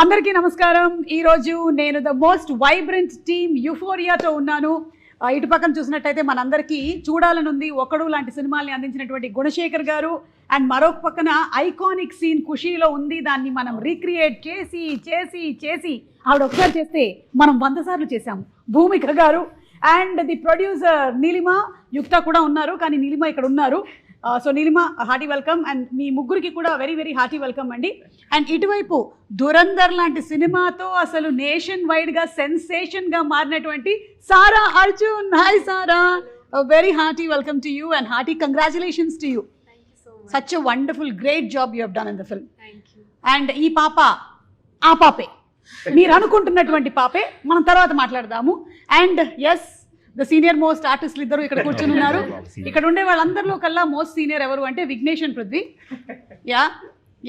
అందరికీ నమస్కారం. ఈరోజు నేను ద మోస్ట్ వైబ్రెంట్ టీమ్ యుఫోరియాతో ఉన్నాను. ఇటు పక్కన చూసినట్టయితే మనందరికీ చూడాలనుంది ఒకడు లాంటి సినిమాల్ని అందించినటువంటి గుణశేఖర్ గారు, అండ్ మరొక పక్కన ఐకానిక్ సీన్ ఖుషీలో ఉంది. దాన్ని మనం రీక్రియేట్ చేసి చేసి చేసి ఆవిడ ఒకసారి చేస్తే మనం 100 సార్లు చేశాము. భూమిక గారు అండ్ ది ప్రొడ్యూసర్ నీలిమ, యుక్త కూడా ఉన్నారు, కానీ నీలిమ ఇక్కడ ఉన్నారు. So Neelima, hearty welcome. And మీ ముగ్గురికి కూడా వెరీ వెరీ హార్టీ వెల్కమ్ అండి. అండ్ ఇటువైపు దురందర్ లాంటి సినిమాతో అసలు నేషన్ వైడ్గా సెన్సేషన్గా మారినటువంటి Sara Arjun. Hi Sara, very hearty welcome to you and hearty congratulations to you. Such a wonderful great job you have done in the film. And ఈ పాప ఆ పాపే, మీరు అనుకుంటున్నటువంటి పాపే. మనం తర్వాత మాట్లాడదాము. And yes, the senior most ఆర్టిస్టులు ఇద్దరు ఇక్కడ కూర్చుని ఉన్నారు. ఇక్కడ ఉండే వాళ్ళందరిలో కల్లా మోస్ట్ సీనియర్ ఎవరు అంటే Vignesh and Prithvi. Yeah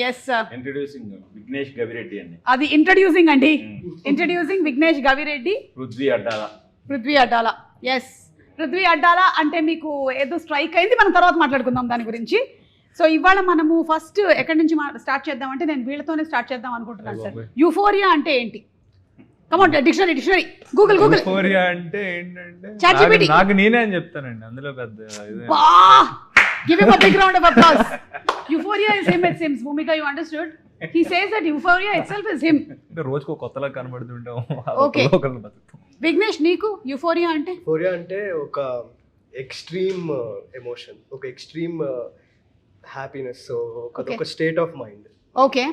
yes, introducing Vignesh Gavireddy అండి. అది ఇంట్రడ్యూసింగ్ అండి. ఇంట్రడ్యూసింగ్ విఘ్నేష్ గవిరెడ్డి, పృథ్వీ అడ్డాల. పృథ్వీ అడ్డాల. ఎస్, పృథ్వీ అడ్డాల అంటే మీకు ఏదో స్ట్రైక్ అయింది, మనం తర్వాత మాట్లాడుకుందాం దాని గురించి. సో ఇవాళ మనము ఫస్ట్ ఎక్కడి నుంచి స్టార్ట్ చేద్దామంటే నేను వీళ్ళతోనే స్టార్ట్ చేద్దాం అనుకుంటున్నాను సార్. యుఫోరియా అంటే ఏంటి? కమాన్, డిక్షనరీ గూగుల్. యుఫోరియా అంటే ఏంటంటే ChatGPT. నాకు నేనే అని చెప్తానండి, అందులో పెద్ద Give him a big round of applause. Euphoria is him, it seems. Bhumika, you understood? He says that euphoria itself is him. అంటే రోజుకో కొత్తలా కనబడుతుంటాం. Okay. Vignesh, నీకు యుఫోరియా అంటే? యుఫోరియా అంటే ఒక ఎక్స్ట్రీమ్ ఎమోషన్, ఒక ఎక్స్ట్రీమ్ హ్యాపీనెస్, ఒక state of mind. Okay.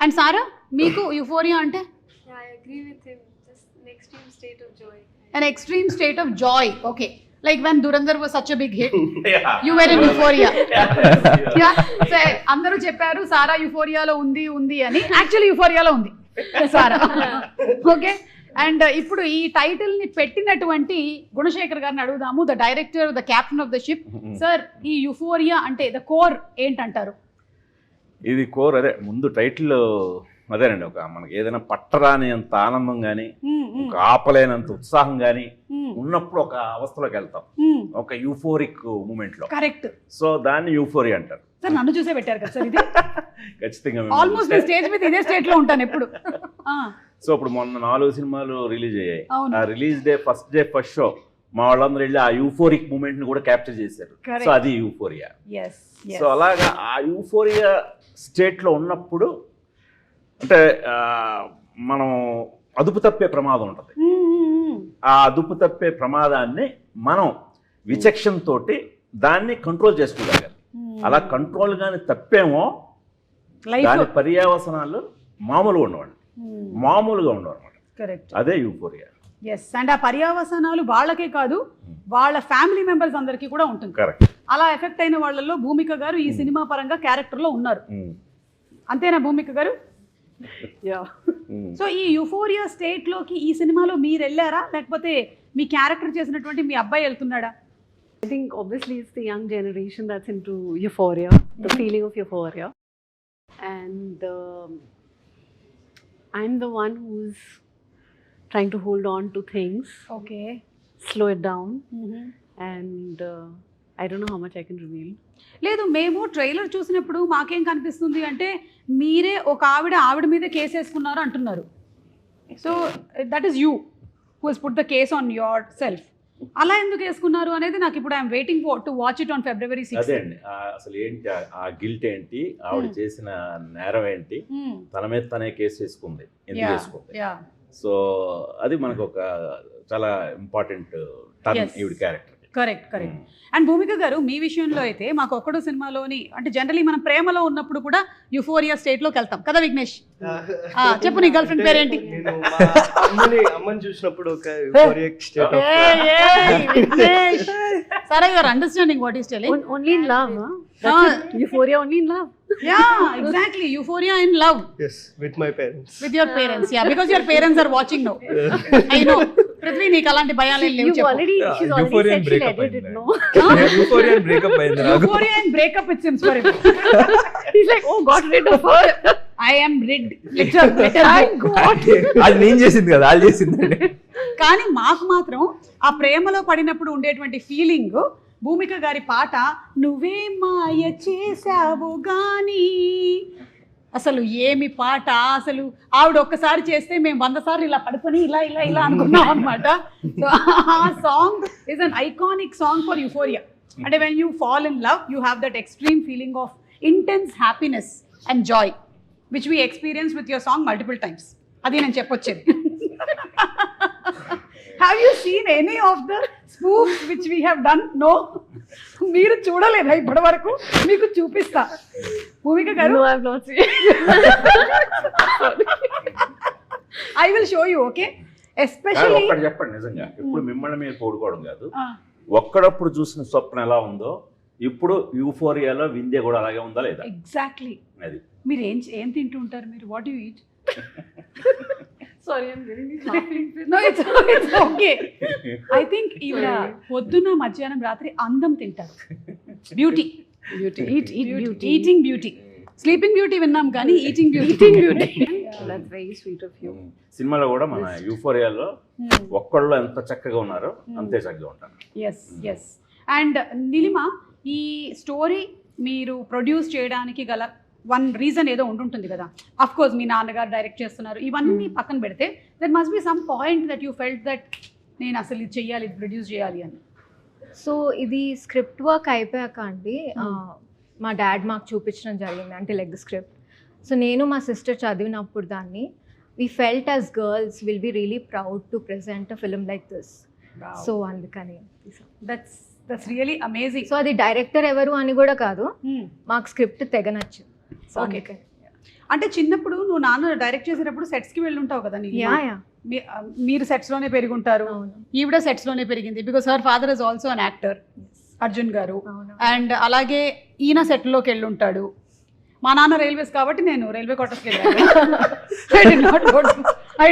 And Sara, మీకు యుఫోరియా అంటే? Yeah, I agree with him. Just an extreme state of joy. An extreme state of joy. Okay. Like when Durandar was such a big hit, you were in euphoria. Yeah. So అందరూ చెప్పారు సారా యుఫోరియాలో ఉంది అని. Actually యుఫోరియాలో ఉంది సారా. Okay. And ఇప్పుడు ఈ title ని పెట్టినటువంటి గుణశేఖర్ గారిని అడుగుదాము, the director, the captain of the ship. Sir, ఈ యుఫోరియా అంటే ద కోర్ ఏంటంటారు? ఇది కోర్ అదే, ముందు టైటిల్ అదేనండి. ఒక మనకి ఏదైనా పట్టరాని అంత ఆనందం కానీ, ఒక ఆపలేనంత ఉత్సాహం కానీ ఉన్నప్పుడు ఒక అవస్థలోకి వెళ్తాం, ఒక యూఫోరిక్ మూమెంట్ లో. కరెక్ట్. సో దాన్ని యూఫోరియా అంటారు. సార్, నన్ను చూసే పెట్టారు కదా సార్ ఇది. ఖచ్చితంగా ఆల్మోస్ట్ స్టేజ్ మీద ఇదే స్టేట్ లో ఉంటాను ఎప్పుడు. సో ఇప్పుడు మొన్న 4 సినిమాలు రిలీజ్ అయ్యాయి. అవును. ఆ రిలీజ్ డే ఫస్ట్ షో మా వాళ్ళందరూ వెళ్ళి ఆ యూఫోరిక్ మూమెంట్ ని కూడా క్యాప్చర్ చేశారు. సో అది యూఫోరియా. సో అలాగా ఆ యూఫోరియా స్టేట్ లో ఉన్నప్పుడు అంటే మనం అదుపు తప్పే ప్రమాదం ఉంటుంది. ఆ అదుపు తప్పే ప్రమాదాన్ని మనం విచక్షణ తోటి దాన్ని కంట్రోల్ చేసుకోగలగాలి. అలా కంట్రోల్ గాని తప్పేమో దాని పర్యవసనాలు మామూలుగా ఉండవు అనమాట. కరెక్ట్. అదే యూఫోరియా. ఎస్. అండ్ ఆ పర్యవసనాలు వాళ్ళకే కాదు, వాళ్ళ ఫ్యామిలీ మెంబర్స్ అందరికీ కూడా ఉంటుంది. కరెక్ట్. అలా ఎఫెక్ట్ అయిన వాళ్ళల్లో భూమిక గారు ఈ సినిమా పరంగా క్యారెక్టర్ లో ఉన్నారు. అంతేనా భూమిక గారు? సో ఈ యూఫోరియా స్టేట్ లోకి ఈ సినిమాలో మీరు వెళ్ళారా, లేకపోతే మీ క్యారెక్టర్ చేసినటువంటి మీ అబ్బాయి వెళ్తున్నాడా? I think obviously it's the young generation that's into euphoria, the feeling of euphoria. And I'm the one who's trying to hold on to things, Okay. slow it down. And I don't know how much I can reveal. లేదు, మేము trailer చూసినప్పుడు మాకేం కనిపిస్తుంది అంటే మీరే ఒక ఆవిడ మీద కేసు వేసుకున్నారు అంటున్నారు. So that is you who has put the case on your self. అలా ఎందుకు వేసుకున్నారు అనేది నాకు ఇప్పుడు I'm waiting to watch it on February 6. అదే అండి, అసలు ఏంటి ఆ గిల్ట్ ఏంటి, ఆవిడ చేసిన నేరం ఏంటి, తన మీద తనే కేసు వేసుకుంది, ఎందుకు వేసుకుంది. సో అది మనకు ఒక చాలా ఇంపార్టెంట్ టర్న్ ఈవిడ క్యారెక్టర్. కరెక్ట్. అండ్ భూమిక గారు, మీ విషయంలో అయితే మాకు ఒక్కడు సినిమాలోని అంటే జనరలీ మనం ప్రేమలో ఉన్నప్పుడు కూడా యుఫోరియా స్టేట్ లోకి వెళ్తాం కదా విఘ్నేష్? చెప్పు, నీ గర్ల్ ఫ్రెండ్ పేరేంటి? అమ్మని చూసినప్పుడు ఒక యూఫోరిక్ స్టేట్ ఆఫ్ విఘ్నేష్. సరే, you are understanding what is telling. Only in love, huh? That's it. Euphoria only in love. Yeah, exactly. Euphoria in love. Yes, with my parents. With your parents, yeah, because your parents are watching now. I know. Prithvi, నీకు అలాంటి భయాలు లేవు చెప్పు. She's already said she'll edit it, no? Euphoria breakup అయింది నాకు. Euphoria and breakup, it seems for him. He's like, oh, got rid of her. I am rid. Thank God. అది నేను చేసింది కదా, వాళ్ళు చేసిందండి. కానీ మాకు మాత్రం ఆ ప్రేమలో పడినప్పుడు ఉండేటువంటి ఫీలింగ్, భూమిక గారి పాట నువ్వే మాయ చేసావు గాని అసలు ఏమి పాట, అసలు ఆవిడ ఒక్కసారి చేస్తే మేము 100 సార్లు ఇలా పడుకొని ఇలా ఇలా ఇలా అనుకున్నాం అనమాట. సో ఆ song is an iconic song for euphoria. అంటే when you fall in love you have that extreme feeling of intense happiness and joy which we experience with your song multiple times. అది నేను చెప్పొచ్చేది. Have you seen any of the spoofs which we have done? No, మీరు చూడలేదా ఇప్పటి వరకు? మీకు చూపిస్తా. భూమిక గారు, No, I have not seen. I will show you. Okay, కానీ ఎస్పెషల్లీ ఒక్కటి చెప్పండి నిజంగా, ఇప్పుడు మిమ్మల్ని మీరు పోడుకోవడం కాదు, ఒక్కడప్పుడు చూసిన స్వప్న ఎలా ఉందో ఇప్పుడు యూఫోరియాలో వింధ్య కూడా అలాగే ఉందా లేదా? ఎగ్జాక్ట్లీ. అది మీరు ఏం తింటూ ఉంటారు? మీరు what you eat? Sorry, I'm getting laughing. No, it's okay. I think ఈవిడ పొద్దున మధ్యాహ్నం రాత్రి అందం తింటారు. Beauty, eating beauty. Sleeping beauty విన్నాం కానీ eating beauty. That's very sweet of you. సినిమాలో కూడా మన యూఫోరియాలో ఒక్కళ్ళు ఎంత చక్కగా ఉన్నారో అంతే చక్కగా ఉంటారు. Yes yes. అండ్ నీలిమ, ఈ స్టోరీ మీరు ప్రొడ్యూస్ చేయడానికి గల వన్ రీజన్ ఏదో ఉంటుంటుంది కదా. అఫ్ కోర్స్ మీ నాన్నగారు డైరెక్ట్ చేస్తున్నారు, ఇవన్నీ పక్కన పెడితే that must be some point that you felt that నేను అసలు ఇది చెయ్యాలి, ఇది ప్రొడ్యూస్ చేయాలి అని. సో ఇది స్క్రిప్ట్ వర్క్ అయిపోయాక అండి మా డాడ్ మాకు చూపించడం జరిగింది, అంటే లైక్ ద స్క్రిప్ట్. సో నేను మా సిస్టర్ చదివినప్పుడు దాన్ని we felt as girls will be really proud to present a film like this. So అందుకని దట్స్ రియలీ అమేజింగ్. సో అది డైరెక్టర్ ఎవరు అని కూడా కాదు, మాకు స్క్రిప్ట్ తెగ నచ్చింది. So okay. అంటే చిన్నప్పుడు నువ్వు నాన్న డైరెక్ట్ చేసేటప్పుడు సెట్స్కి వెళ్ళి ఉంటావు కదా నీకు? మీరు సెట్స్లోనే పెరుగుంటారు, ఈవిడ సెట్స్లోనే పెరిగింది. Because her father is also an actor, Arjun గారు. అండ్ అలాగే ఈయన సెట్లోకి వెళ్ళి ఉంటాడు. మా నాన్న రైల్వేస్ కాబట్టి నేను రైల్వే క్వార్టర్స్కి వెళ్ళాను. I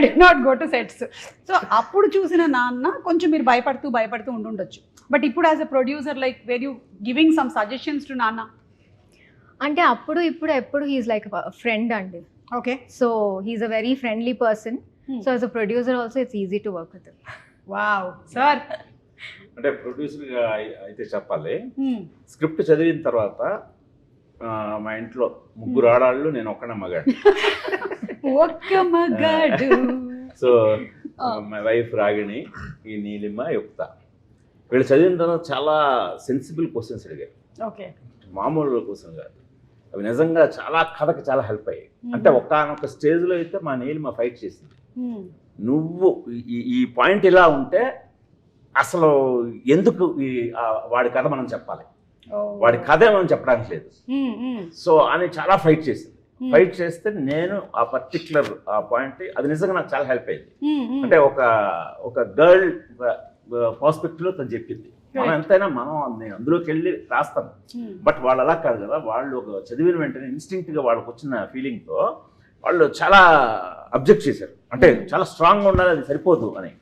did not go to sets. So అప్పుడు చూసిన నాన్న కొంచెం మీరు భయపడుతూ ఉండుండొచ్చు. బట్ ఇప్పుడు as a producer like were you giving some suggestions to నాన్న? అంటే అప్పుడు ఇప్పుడు ఎప్పుడు హీఈస్ లైక్ ఫ్రెండ్ అండి. Okay. So he's a very friendly person. So as a producer also it's easy to work with. Wow sir. అంటే ప్రొడ్యూసర్గా అయితే చెప్పాలి, స్క్రిప్ట్ చదివిన తర్వాత మా ఇంట్లో 3 ఆడాళ్ళు, నేను ఒక్కనే మగాడు. ఒక్క మగాడు. సో మై వైఫ్ రాగిణి, ఈ నీలిమ, యుక్త, వీళ్ళు చదివిన తర్వాత చాలా సెన్సిబుల్ క్వశ్చన్స్ అడిగారు. ఓకే. మామూలు క్వశ్చన్ కాదు, అవి నిజంగా చాలా కథకి చాలా హెల్ప్ అయ్యాయి. అంటే ఒక్కనొక స్టేజ్లో అయితే మా నీలిమ ఫైట్ చేసింది, నువ్వు ఈ పాయింట్ ఇలా ఉంటే అసలు ఎందుకు వాడి కథ మనం చెప్పాలి, వాడి కథే మనం చెప్పడానికి లేదు. సో అని చాలా ఫైట్ చేసింది. ఫైట్ చేస్తే నేను ఆ పర్టిక్యులర్ ఆ పాయింట్ అది నిజంగా నాకు చాలా హెల్ప్ అయింది. అంటే ఒక గర్ల్ పర్స్పెక్టివ్లో తను చెప్పింది. మనం ఎంతైనా నేను అందులోకి వెళ్ళి రాస్తాను, బట్ వాళ్ళు అలా కాదు కదా. వాళ్ళు ఒక చదివిన వెంటనే ఇన్స్టింక్ట్గా వాళ్ళకి వచ్చిన ఫీలింగ్తో వాళ్ళు చాలా అబ్జెక్ట్ చేశారు. అంటే చాలా స్ట్రాంగ్గా ఉండాలి, అది సరిపోదు అని.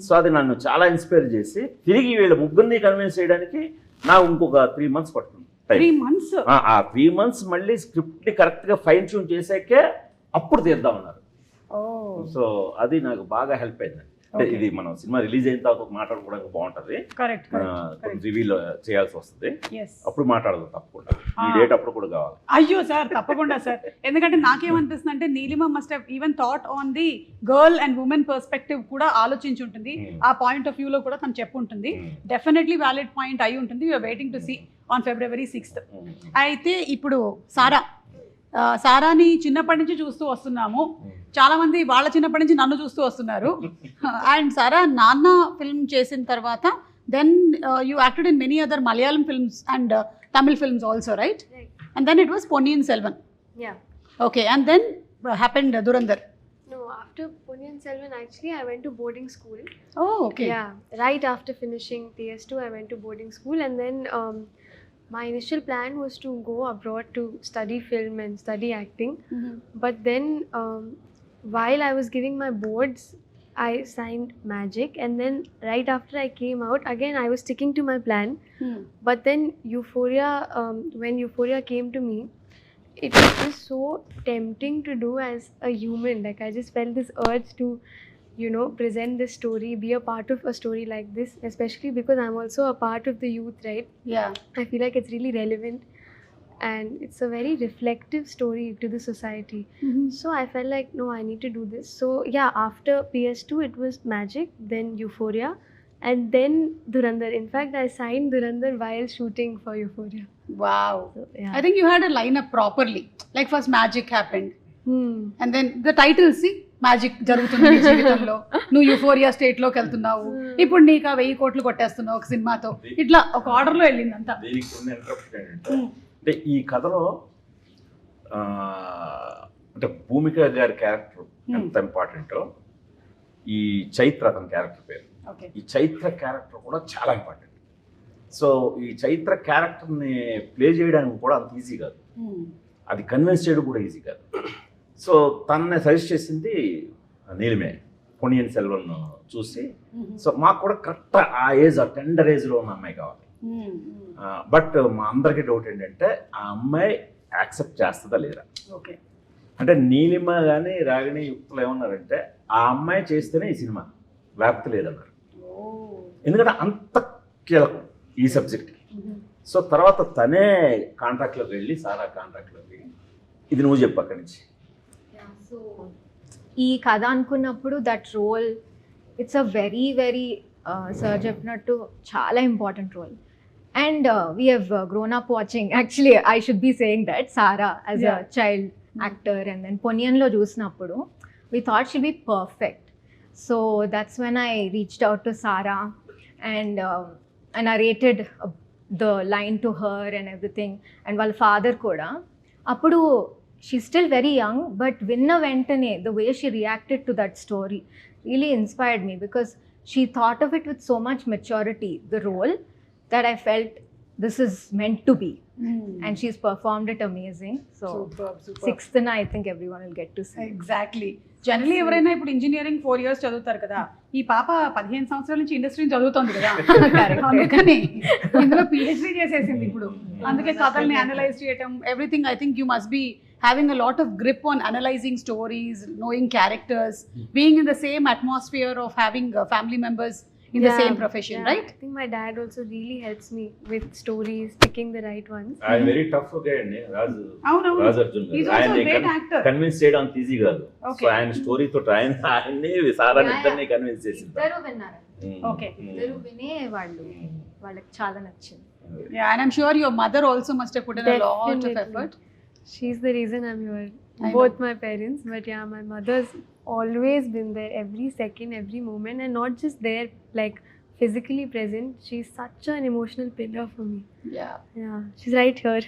సో అది నన్ను చాలా ఇన్స్పైర్ చేసి తిరిగి వీళ్ళ ముగ్గురిని కన్విన్స్ చేయడానికి నాకు ఇంకొక 3 months పడుతుంది. 3 months? ఆ 3 months మళ్ళీ స్క్రిప్ట్ని కరెక్ట్గా ఫైన్ ట్యూన్ చేసాకే అప్పుడు తీద్దామన్నారు. సో అది నాకు బాగా హెల్ప్ అయింది. అంటే ఇది మనం సినిమా రిలీజ్ అయిన తర్వాత మాట్లాడుకోవడానికి బాగుంటుంది. రివీల్ చేయాల్సి వస్తుంది, అప్పుడు మాట్లాడదు తప్పకుండా. ఈ డేట్ అప్పుడు కూడా కావాలి. అయ్యో సార్, తప్పకుండా సార్. ఎందుకంటే నాకేమనిపిస్తుంది అంటే Neelima must have even thought on the girl and women perspective కూడా ఆలోచించి ఉంటుంది. ఆ పాయింట్ ఆఫ్ వ్యూలో కూడా తను చెప్పు ఉంటుంది. డెఫినెట్లీ వ్యాలిడ్ పాయింట్ అయి ఉంటుంది. We're waiting to see on February 6th. అయితే ఇప్పుడు సారాని చిన్నప్పటి నుంచి చూస్తూ వస్తున్నాము. చాలా మంది వాళ్ళ చిన్నప్పటి నుంచి నన్ను చూస్తూ వస్తున్నారు. అండ్ సారా నాన్న ఫిల్మ్ చేసిన తర్వాత then you acted in many other Malayalam films and Tamil films also, right? And then it was Ponniyin Selvan. Yeah. Okay, and then happened Dhurandhar. No, after Ponniyin Selvan, actually, I went to boarding school. Oh, okay. Yeah, right after finishing PS2, I went to boarding school, and then my initial plan was to go abroad to study film and study acting. But then, while I was giving my boards, I signed Magic, and then right after I came out, again I was sticking to my plan. But then Euphoria, when Euphoria came to me, it was just so tempting to do as a human. Like I just felt this urge to, present this story, be a part of a story like this, especially because I'm also a part of the youth, right? Yeah. I feel like it's really relevant. and it's a very reflective story to the society. So I felt like, no, I need to do this. So yeah, after PS2 it was Magic, then Euphoria, and then Dhurandhar. In fact, I signed Dhurandhar while shooting for Euphoria. Wow. So yeah. I think you had a lineup properly. Like first Magic happened. Hmm. And then the titles, see, magic జరుగుతుంది నీ జీవితంలో, నువ్వు euphoria స్టేట్లోకి వెళ్తున్నావు, ఇప్పుడు నీకు 1000 కోట్లు కొట్టేస్తున్నావు ఒక సినిమాతో, ఇట్లా ఒక ఆర్డర్లో వెళ్ళింది అంతా. దీనికి ఉన్న ఇంట్రప్షన్ ఏంటంటే, అంటే ఈ కథలో అంటే భూమిక గారి క్యారెక్టర్ ఎంత ఇంపార్టెంటో, ఈ చైత్ర అతని క్యారెక్టర్ పేరు, ఈ చైత్ర క్యారెక్టర్ కూడా చాలా ఇంపార్టెంట్. సో ఈ చైత్ర క్యారెక్టర్ని ప్లే చేయడానికి కూడా అంత ఈజీ కాదు, అది కన్విన్స్ చేయడం కూడా ఈజీ కాదు. సో తనని సజెస్ట్ చేసింది నీలిమే, పొన్నియిన్ సెల్వన్ చూసి. సో మాకు కూడా కరెక్ట్ ఆ ఏజ్, ఆ టెండర్ ఏజ్లో ఉన్న అమ్మాయి కావాలి. బట్ మా అందరికీ డౌట్ ఏంటంటే ఆ అమ్మాయి యాక్సెప్ట్ చేస్తుందా లేదా. అంటే నీలిమ కానీ రాగిణి యుక్తులు ఏమన్నారంటే ఆ అమ్మాయి చేస్తేనే ఈ సినిమా, లేకపోతే లేదన్నారు. ఎందుకంటే అంత కీలకం ఈ సబ్జెక్ట్కి. సో తర్వాత తనే కాంట్రాక్ట్లోకి వెళ్ళి, సారా కాంట్రాక్ట్లోకి ఇది నువ్వు చెప్పు అక్కడి నుంచి. సో ఈ కథ అనుకున్నప్పుడు that role, it's a very very sir చెప్పినట్టు చాలా important role. And we have grown up watching, actually I should be saying that Sara as a child actor, and then పొన్నియన్లో చూసినప్పుడు we thought she'll be perfect. So that's when I reached out to Sara and I narrated the line to her and everything. And వాళ్ళ father కూడా అప్పుడు, she's still very young, but vinna ventane the way she reacted to that story really inspired me, because she thought of it with so much maturity, the role, that I felt this is meant to be. And she's performed it amazing. So superb. Sixth na I think everyone will get to see. Exactly. Generally ఎవరైనా ఇప్పుడు engineering 4 years చదువుతారు కదా, ఈ పాప 15 సంవత్సరాల నుంచి ఇండస్ట్రీని చదువుతుంది కదా, అందుకని ఇందులో PhD చేసేసింది ఇప్పుడు. అందుకే కథల్ని అనలైజ్ చేయటం, everything. I think you must be having a lot of grip on analyzing stories, knowing characters, being in the same atmosphere of having family members in the same profession, right? I think my dad also really helps me with stories, picking the right ones. I'm very tough guy అండి రాజు, రాజు Arjun He's గారు. also a great actor. Convince చేయడం అంత easy కాదు. So ఆయన story తోటి ఆయన్ని సారా ఇద్దరిని convince చేసింది. ఇద్దరు విన్నారు. Okay. ఇద్దరు వినే వాళ్ళకి చాలా నచ్చింది. Yeah, and I'm sure your mother also must have put in a lot of effort. She's the reason I'm here. I Both know. my parents, but yeah, my mother's always been there every second, every moment, and not just there, like physically present. She's such an emotional pillar for me. Yeah. Yeah, she's right here.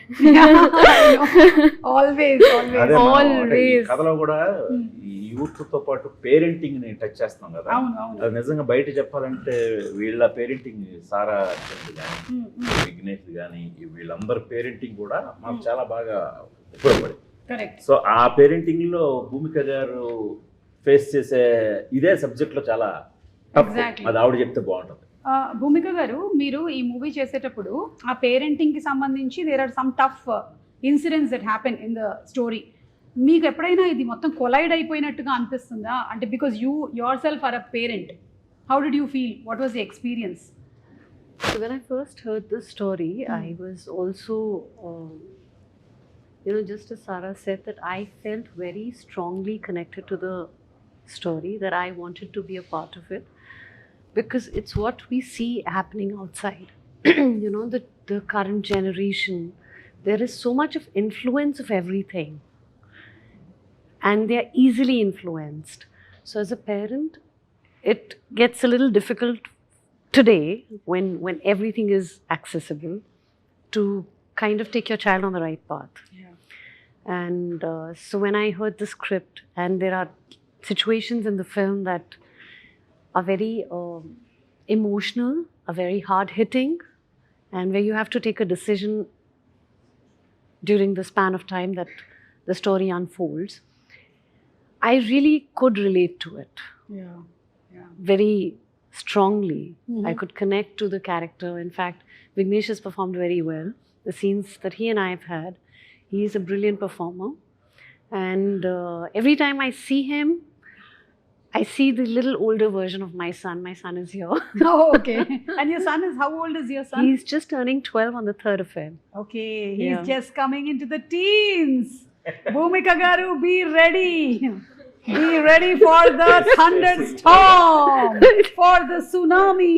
Always. అదే మనం అంటే ఈ Always. కథలో కూడా ఈ youth తో పాటు parenting ని టచ్ చేస్తాం కదా. అవును. అది నిజంగా బయట చెప్పాలంటే వీళ్ళ పేరెంటింగ్, సారా కానీ విఘ్నేష్ కానీ వీళ్ళందరి పేరెంటింగ్ కూడా మాకు చాలా బాగా ఉపయోగపడింది. కరెక్ట్. సో ఆ పేరెంటింగ్ లో భూమిక గారు ఫేస్ చేసే ఇదే సబ్జెక్ట్ లో చాలా tough. Exactly. అది ఆవిడ చెప్తే బాగుంటుంది. భూమిక గారు, మీరు ఈ మూవీ చేసేటప్పుడు ఆ పేరెంటింగ్ కి సంబంధించి there are some tough incidents that happen in the story. మీకు ఎప్పుడైనా ఇది మొత్తం కొలైడ్ అయిపోయినట్టుగా అనిపిస్తుందా? అంటే because you yourself are a parent, how did you feel? What was the experience? So when I first heard the story, I was also, just as Sarah said, that I felt very strongly connected to the story, that I wanted to be a part of it, because it's what we see happening outside. The current generation, there is so much of influence of everything, and they are easily influenced. So as a parent, it gets a little difficult today when everything is accessible to kind of take your child on the right path. And so when I heard the script, and there are situations in the film that are very emotional, are very hard hitting, and where you have to take a decision during the span of time that the story unfolds, I really could relate to it. Yeah. Very strongly. I could connect to the character. In fact, Vignesh has performed very well. The scenes that he and I have had, he is a brilliant performer. And every time I see him, I see the little older version of my son. My son is here. Oh, okay. And your son is, how old is your son? He's just turning 12 on the 3rd of Feb. Okay, he's Yeah. just coming into the teens. Bhumika garu, be ready. Be ready for the thunderstorm, for the tsunami.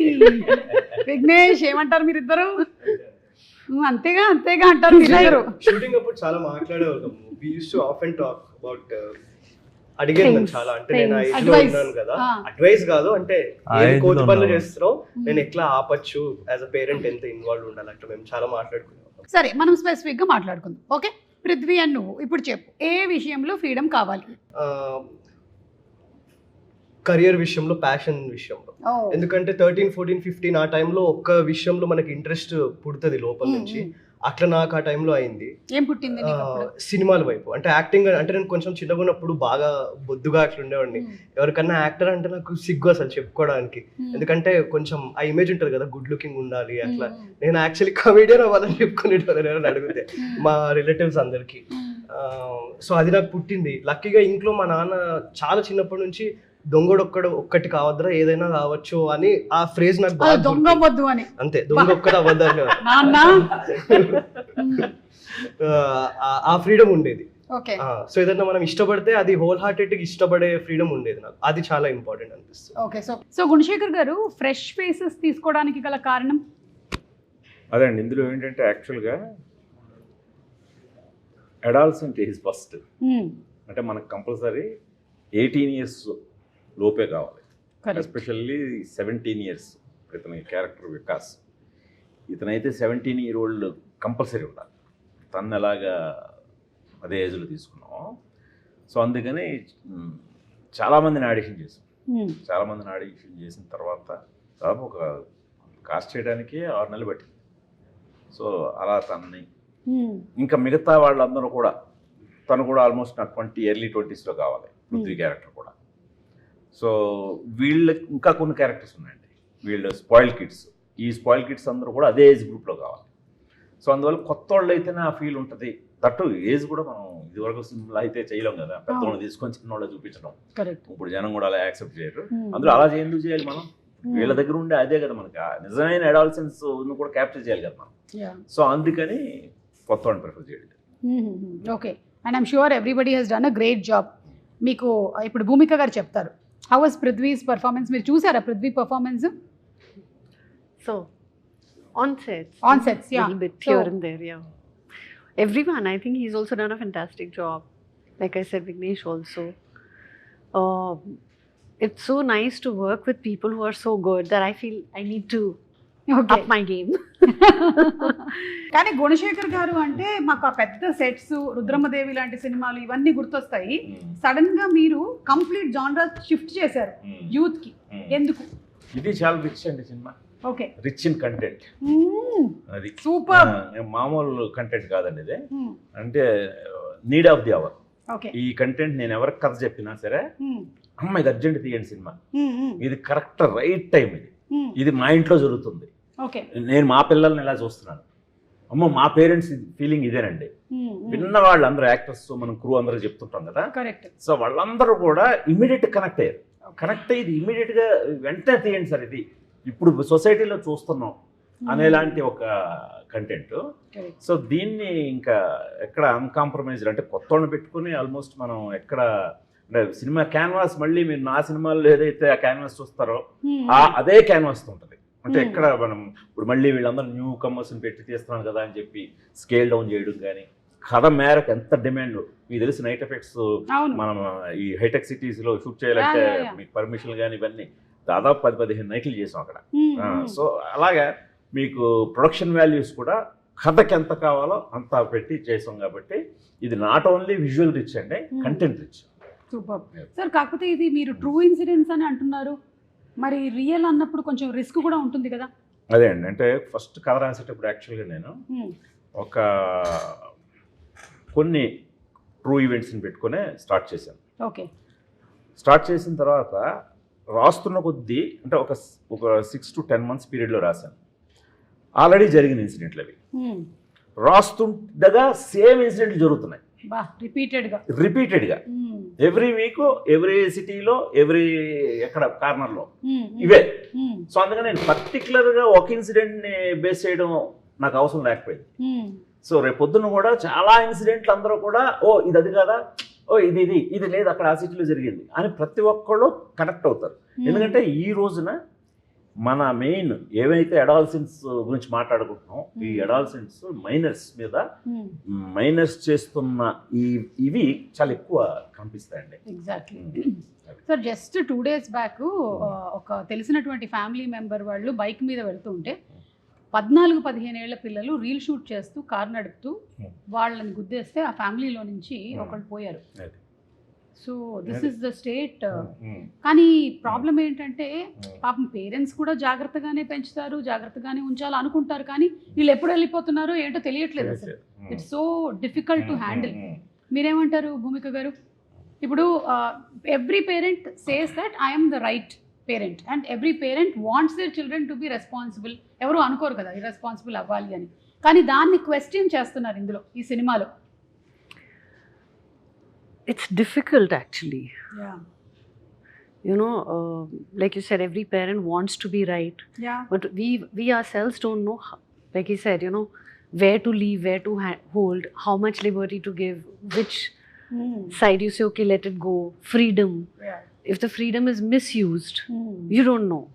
Vignesh ఏమంటారు మీరిద్దరు? అంతేగా అంటారు మీరిద్దరు. Shooting అప్పుడు చాలా మాట్లాడేవాళ్ళం. We use to often talk about అడిగేది Things, చాలా, అంటే నేను ఆ things. ఏజ్ లో Advice. ఉన్నాను కదా, Ah. అడ్వైస్ కాదు, అంటే ఆ ఏది ఏజ్ కోతి లో పనులు ఉన్నావు. చేస్తున్నావు, నేను ఎట్లా ఆపచ్చు, యాజ్ అ పేరెంట్ ఎంత ఇన్వాల్వ్ ఉండాలి, అట్లా మేము చాలా మాట్లాడుకున్నాం. సరే, మనం స్పెసిఫిక్ గా మాట్లాడుకుందాం. ఓకే, పృథ్వీ అండ్ నువ్వు ఇప్పుడు చెప్పు, ఏ విషయంలో ఫ్రీడమ్ కావాలి? కెరియర్ విషయంలో, ప్యాషన్ విషయంలో. ఎందుకంటే 13, 14, 15 ఆ టైంలో ఒక్క విషయంలో మనకి ఇంట్రెస్ట్ పుడుతుంది లోపల నుంచి. అట్లా నాకు ఆ టైంలో అయింది. ఏం పుట్టింది నీకు అప్పుడు? సినిమాల వైపు, అంటే యాక్టింగ్. అంటే నేను కొంచెం చిన్నగా ఉన్నప్పుడు బాగా బొద్దుగా అట్లా ఉండేవాడిని. ఎవరికన్నా యాక్టర్ అంటే నాకు సిగ్గు అసలు చెప్పుకోవడానికి. ఎందుకంటే కొంచెం ఆ ఇమేజ్ ఉంటుంది కదా, గుడ్ లుకింగ్ ఉండాలి అట్లా. నేను యాక్చువల్లీ కమెడియన్ అవ్వాలని చెప్పుకునేటోళ్ళని ఎవరైనా అడిగితే మా రిలేటివ్స్ అందరికి. సో అది నాకు పుట్టింది. లక్కీగా ఇంట్లో మా నాన్న చాలా చిన్నప్పటి నుంచి ఒక్కటి కావద్దురా, ఏదైనా కావచ్చు అని ఆ ఫ్రేజ్ నాకు బాగా దొంగ గుర్తు. వద్దు అని. అంతే, దొంగ ఒక్కటి అవ్వద్దని నాన్న. ఆ ఫ్రీడమ్ ఉండేది. ఓకే, సో ఏదైనా మనం ఇష్టపడితే అది హోల్ హార్టెడ్ ఇష్టపడే ఫ్రీడమ్ ఉండేది నాకు. అది చాలా ఇంపార్టెంట్ అనిపిస్తుంది. ఓకే. సో గుణశేఖర్ గారు, ఫ్రెష్ ఫేసెస్ తీసుకోవడానికి గల కారణం? అదే అండి, ఇందులో ఏంటంటే యాక్చువల్గా అడాల్సెంట్ ఏజ్ ఫస్ట్. అంటే మనకు కంపల్సరీ 18 years లోపే కావాలి. ఎస్పెషల్లీ 17 years ఇతని క్యారెక్టర్ వికాస్. ఇతనైతే 17-year-old కంపల్సరీ ఉండాలి. తను ఎలాగా అదే ఏజ్లో తీసుకున్నాం. సో అందుకని చాలామందిని ఆడిషన్ చేసాం. చాలామందిని ఆడిషన్ చేసిన తర్వాత దాదాపు ఒక కాస్ట్ చేయడానికి 6 నెలలు పట్టింది. సో అలా తనని ఇంకా మిగతా వాళ్ళందరూ కూడా, తను కూడా ఆల్మోస్ట్ నాకు ఎర్లీ 20s కావాలి పృథ్వీ క్యారెక్టర్ కూడా. సో వీళ్ళకి ఇంకా కొన్ని క్యారెక్టర్స్ ఉన్నాయండి. వీళ్ళు స్పాయిల్ కిడ్స్. ఈ స్పాయిల్ కిడ్స్ అందరూ కూడా అదే ఏజ్ గ్రూప్లో కావాలి. సో అందువల్ల కొత్త వాళ్ళు అయితేనే ఆ ఫీల్ ఉంటుంది. దట్టు ఏజ్ కూడా మనం ఇదివరకు సినిమాలో అయితే చేయలేం కదా, పెద్దవాళ్ళు తీసుకొని చిన్నవాళ్ళు చూపించడం. ఇప్పుడు జనం కూడా అలా యాక్సెప్ట్ చేయరు. అందులో అలా ఎందుకు చేయాలి మనం? వీళ్ళ దగ్గర ఉండే అదే కదా మనకి నిజమైన అడాల్సెన్స్ కూడా క్యాప్చర్ చేయాలి కదా మనం. సో అందుకని కొత్త వాళ్ళని ప్రిఫర్ చేయడం. Okay, and I'm sure everybody has done a great job. మీకు ఇప్పుడు భూమిక గారు చెప్తారు, హౌ వాస్ పృథ్వీస్ పర్ఫార్మెన్స్? మీరు చూసారా Prithvi performance? So, on sets. On sets, yeah. A little bit here and there, yeah. Everyone, I think he's also done a fantastic job. Like I said, Vignesh also. It's so nice to work with people who are so good that I feel I need to up my game. కానీ గుణశేఖర్ గారు అంటే మాకు ఆ పెద్ద sets, Rudramadevi లాంటి సినిమాలు ఇవన్నీ గుర్తొస్తాయి. సడన్ గా మీరు కంప్లీట్ జానరా షిఫ్ట్ చేశారు యూత్ కి, ఎందుకు? ఇది చాలా రిచ్ అండి సినిమా. Okay, rich in content. అది సూపర్. మామూలు కంటెంట్ కాదండి ఇది. అంటే need of the hour. Okay, ఈ కంటెంట్ నేను ఎవరికి కథ చెప్పినా సరే, అమ్మ ఇది అర్జెంట్ తీయండి సినిమా, ఇది కరెక్ట్ రైట్ టైం, ఇది మా ఇంట్లో జరుగుతుంది, ఓకే, నేను మా పిల్లల్ని ఎలా చూస్తున్నాను, అమ్మో మా పేరెంట్స్ ఫీలింగ్ ఇదేనండి. విన్న వాళ్ళందరూ యాక్టర్స్, మనం క్రూ అందరూ చెప్తుంటాం కదా. కరెక్ట్. సో వాళ్ళందరూ కూడా ఇమీడియట్ కనెక్ట్ అయ్యారు. కనెక్ట్ అయ్యి ఇమీడియట్గా వెంటనే తీయండి సార్, ఇది ఇప్పుడు సొసైటీలో చూస్తున్నాం అనేలాంటి ఒక కంటెంట్. సో దీన్ని ఇంకా ఎక్కడ అన్కాంప్రమైజ్డ్, అంటే కొత్త వాళ్ళని పెట్టుకుని ఆల్మోస్ట్ మనం ఎక్కడ అంటే సినిమా క్యాన్వాస్, మళ్ళీ మీరు నా సినిమాల్లో ఏదైతే ఆ క్యాన్వాస్ చూస్తారో అదే క్యాన్వాస్ ఉంటుంది. అంటే ఎక్కడ మనం ఇప్పుడు మళ్ళీ వీళ్ళందరూ న్యూ కమర్స్ని పెట్టి తీస్తున్నాను కదా అని చెప్పి స్కేల్ డౌన్ చేయడం కానీ, కథ మేరకు ఎంత డిమాండ్ మీకు తెలిసి నైట్ ఎఫెక్ట్స్ మనం ఈ హైటెక్ సిటీస్లో షూట్ చేయాలంటే మీకు పర్మిషన్లు కానీ ఇవన్నీ దాదాపు 10-15 నైట్లు చేసాం అక్కడ. సో అలాగా మీకు ప్రొడక్షన్ వాల్యూస్ కూడా కథకి ఎంత కావాలో అంత పెట్టి చేసాం. కాబట్టి ఇది నాట్ ఓన్లీ విజువల్ రిచ్ అండి, కంటెంట్ రిచ్. Super sir. కాకపోతే ఇది మీరు ట్రూ ఇన్సిడెంట్స్ అని అంటున్నారు, మరి రియల్ అన్నప్పుడు కొంచెం రిస్క్ కూడా ఉంటుంది కదా? అదే అండి, అంటే ఫస్ట్ కథ రాసేటప్పుడు యాక్చువల్గా నేను ఒక కొన్ని ట్రూ ఈవెంట్స్ని పెట్టుకునే స్టార్ట్ చేశాను. ఓకే, స్టార్ట్ చేసిన తర్వాత రాస్తున్న కొద్దీ, అంటే ఒక 6 to 10 months పీరియడ్లో రాశాను. ఆల్రెడీ జరిగిన ఇన్సిడెంట్లు అవి రాస్తుండగా సేమ్ ఇన్సిడెంట్లు జరుగుతున్నాయి. బా రిపీటెడ్గా రిపీటెడ్గా ఎవ్రీ వీక్ ఎవ్రీ సిటీలో ఎవ్రీ ఎక్కడ కార్నర్లో ఇవే. సో అందుకని నేను పర్టికులర్గా ఒక ఇన్సిడెంట్ని బేస్ చేయడం నాకు అవసరం లేకపోయింది. సో రేపు పొద్దున్న కూడా చాలా ఇన్సిడెంట్లు అందరూ కూడా ఓ ఇది అది కదా, ఓ ఇది లేదు అక్కడ ఆ సిటీలో జరిగింది అని ప్రతి ఒక్కళ్ళు కనెక్ట్ అవుతారు. ఎందుకంటే ఈ రోజున మన మెయిన్ ఏవైతే అడాల్సెన్స్ గురించి మాట్లాడుకుంటున్నాం, ఈ అడాల్సెన్స్ మైనర్స్ చేస్తున్న ఇవి చాలా ఎక్కువ కనిపిస్తాయండి. Exactly sir. Just 2 days back ఒక తెలిసినటువంటి ఫ్యామిలీ మెంబర్ వాళ్ళు బైక్ మీద వెళ్తూ ఉంటే 14-15 ఏళ్ల పిల్లలు రీల్ షూట్ చేస్తూ కార్ నడుపుతూ వాళ్ళని గుద్దేస్తే ఆ ఫ్యామిలీలో నుంచి ఒకళ్ళు పోయారు. So this is the state. కానీ ప్రాబ్లం ఏంటంటే పాపం పేరెంట్స్ కూడా జాగ్రత్తగానే పెంచుతారు, జాగ్రత్తగానే ఉంచాలి అనుకుంటారు, కానీ వీళ్ళు ఎప్పుడు వెళ్ళిపోతున్నారో ఏంటో తెలియట్లేదు అసలు. It's so difficult to handle. మీరేమంటారు భూమిక గారు? ఇప్పుడు every parent says that I'm the right parent and every parent wants their children to be responsible. ఎవరు అనుకోరు కదా ఇర్రెస్పాన్సిబుల్ అవ్వాలి అని, కానీ దాన్ని క్వశ్చన్ చేస్తున్నారు ఇందులో ఈ సినిమాలో. It's difficult actually. Yeah. You know, like you said, every parent wants to be right. Yeah. But we ourselves don't know, like you said, you know, where to leave, where to hold, how much liberty to give, which side you say, okay, let it go. Freedom. Yeah. If the freedom is misused, you don't know.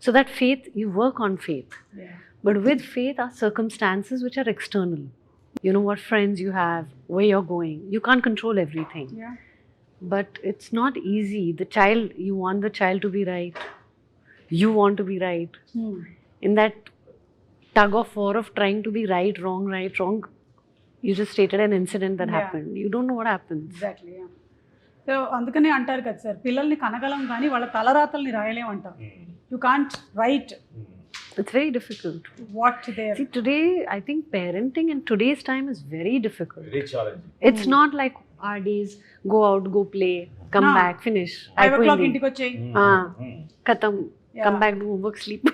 So that faith, you work on faith. Yeah. But with faith are circumstances which are external. You know what friends you have, where you're going. You can't control everything. Yeah. But it's not easy. The child, you want the child to be right. You want to be right. In that tug of war of trying to be right, wrong, you just stated an incident that happened. You don't know what happens. Exactly. Yeah. So అందుకనే అంటారు కదా sir, పిల్లల్ని కనగలం కానీ వాళ్ళ తలరాతల్ని రాయలేం అంటారు. You can't right. It's very difficult. What there? See, today, I think parenting in today's time is very difficult. Very challenging. It's not like our days, go out, go play, come back, finish. 5 o'clock ఇంటికి వచ్చేయి. Khatam, come back, do homework, sleep.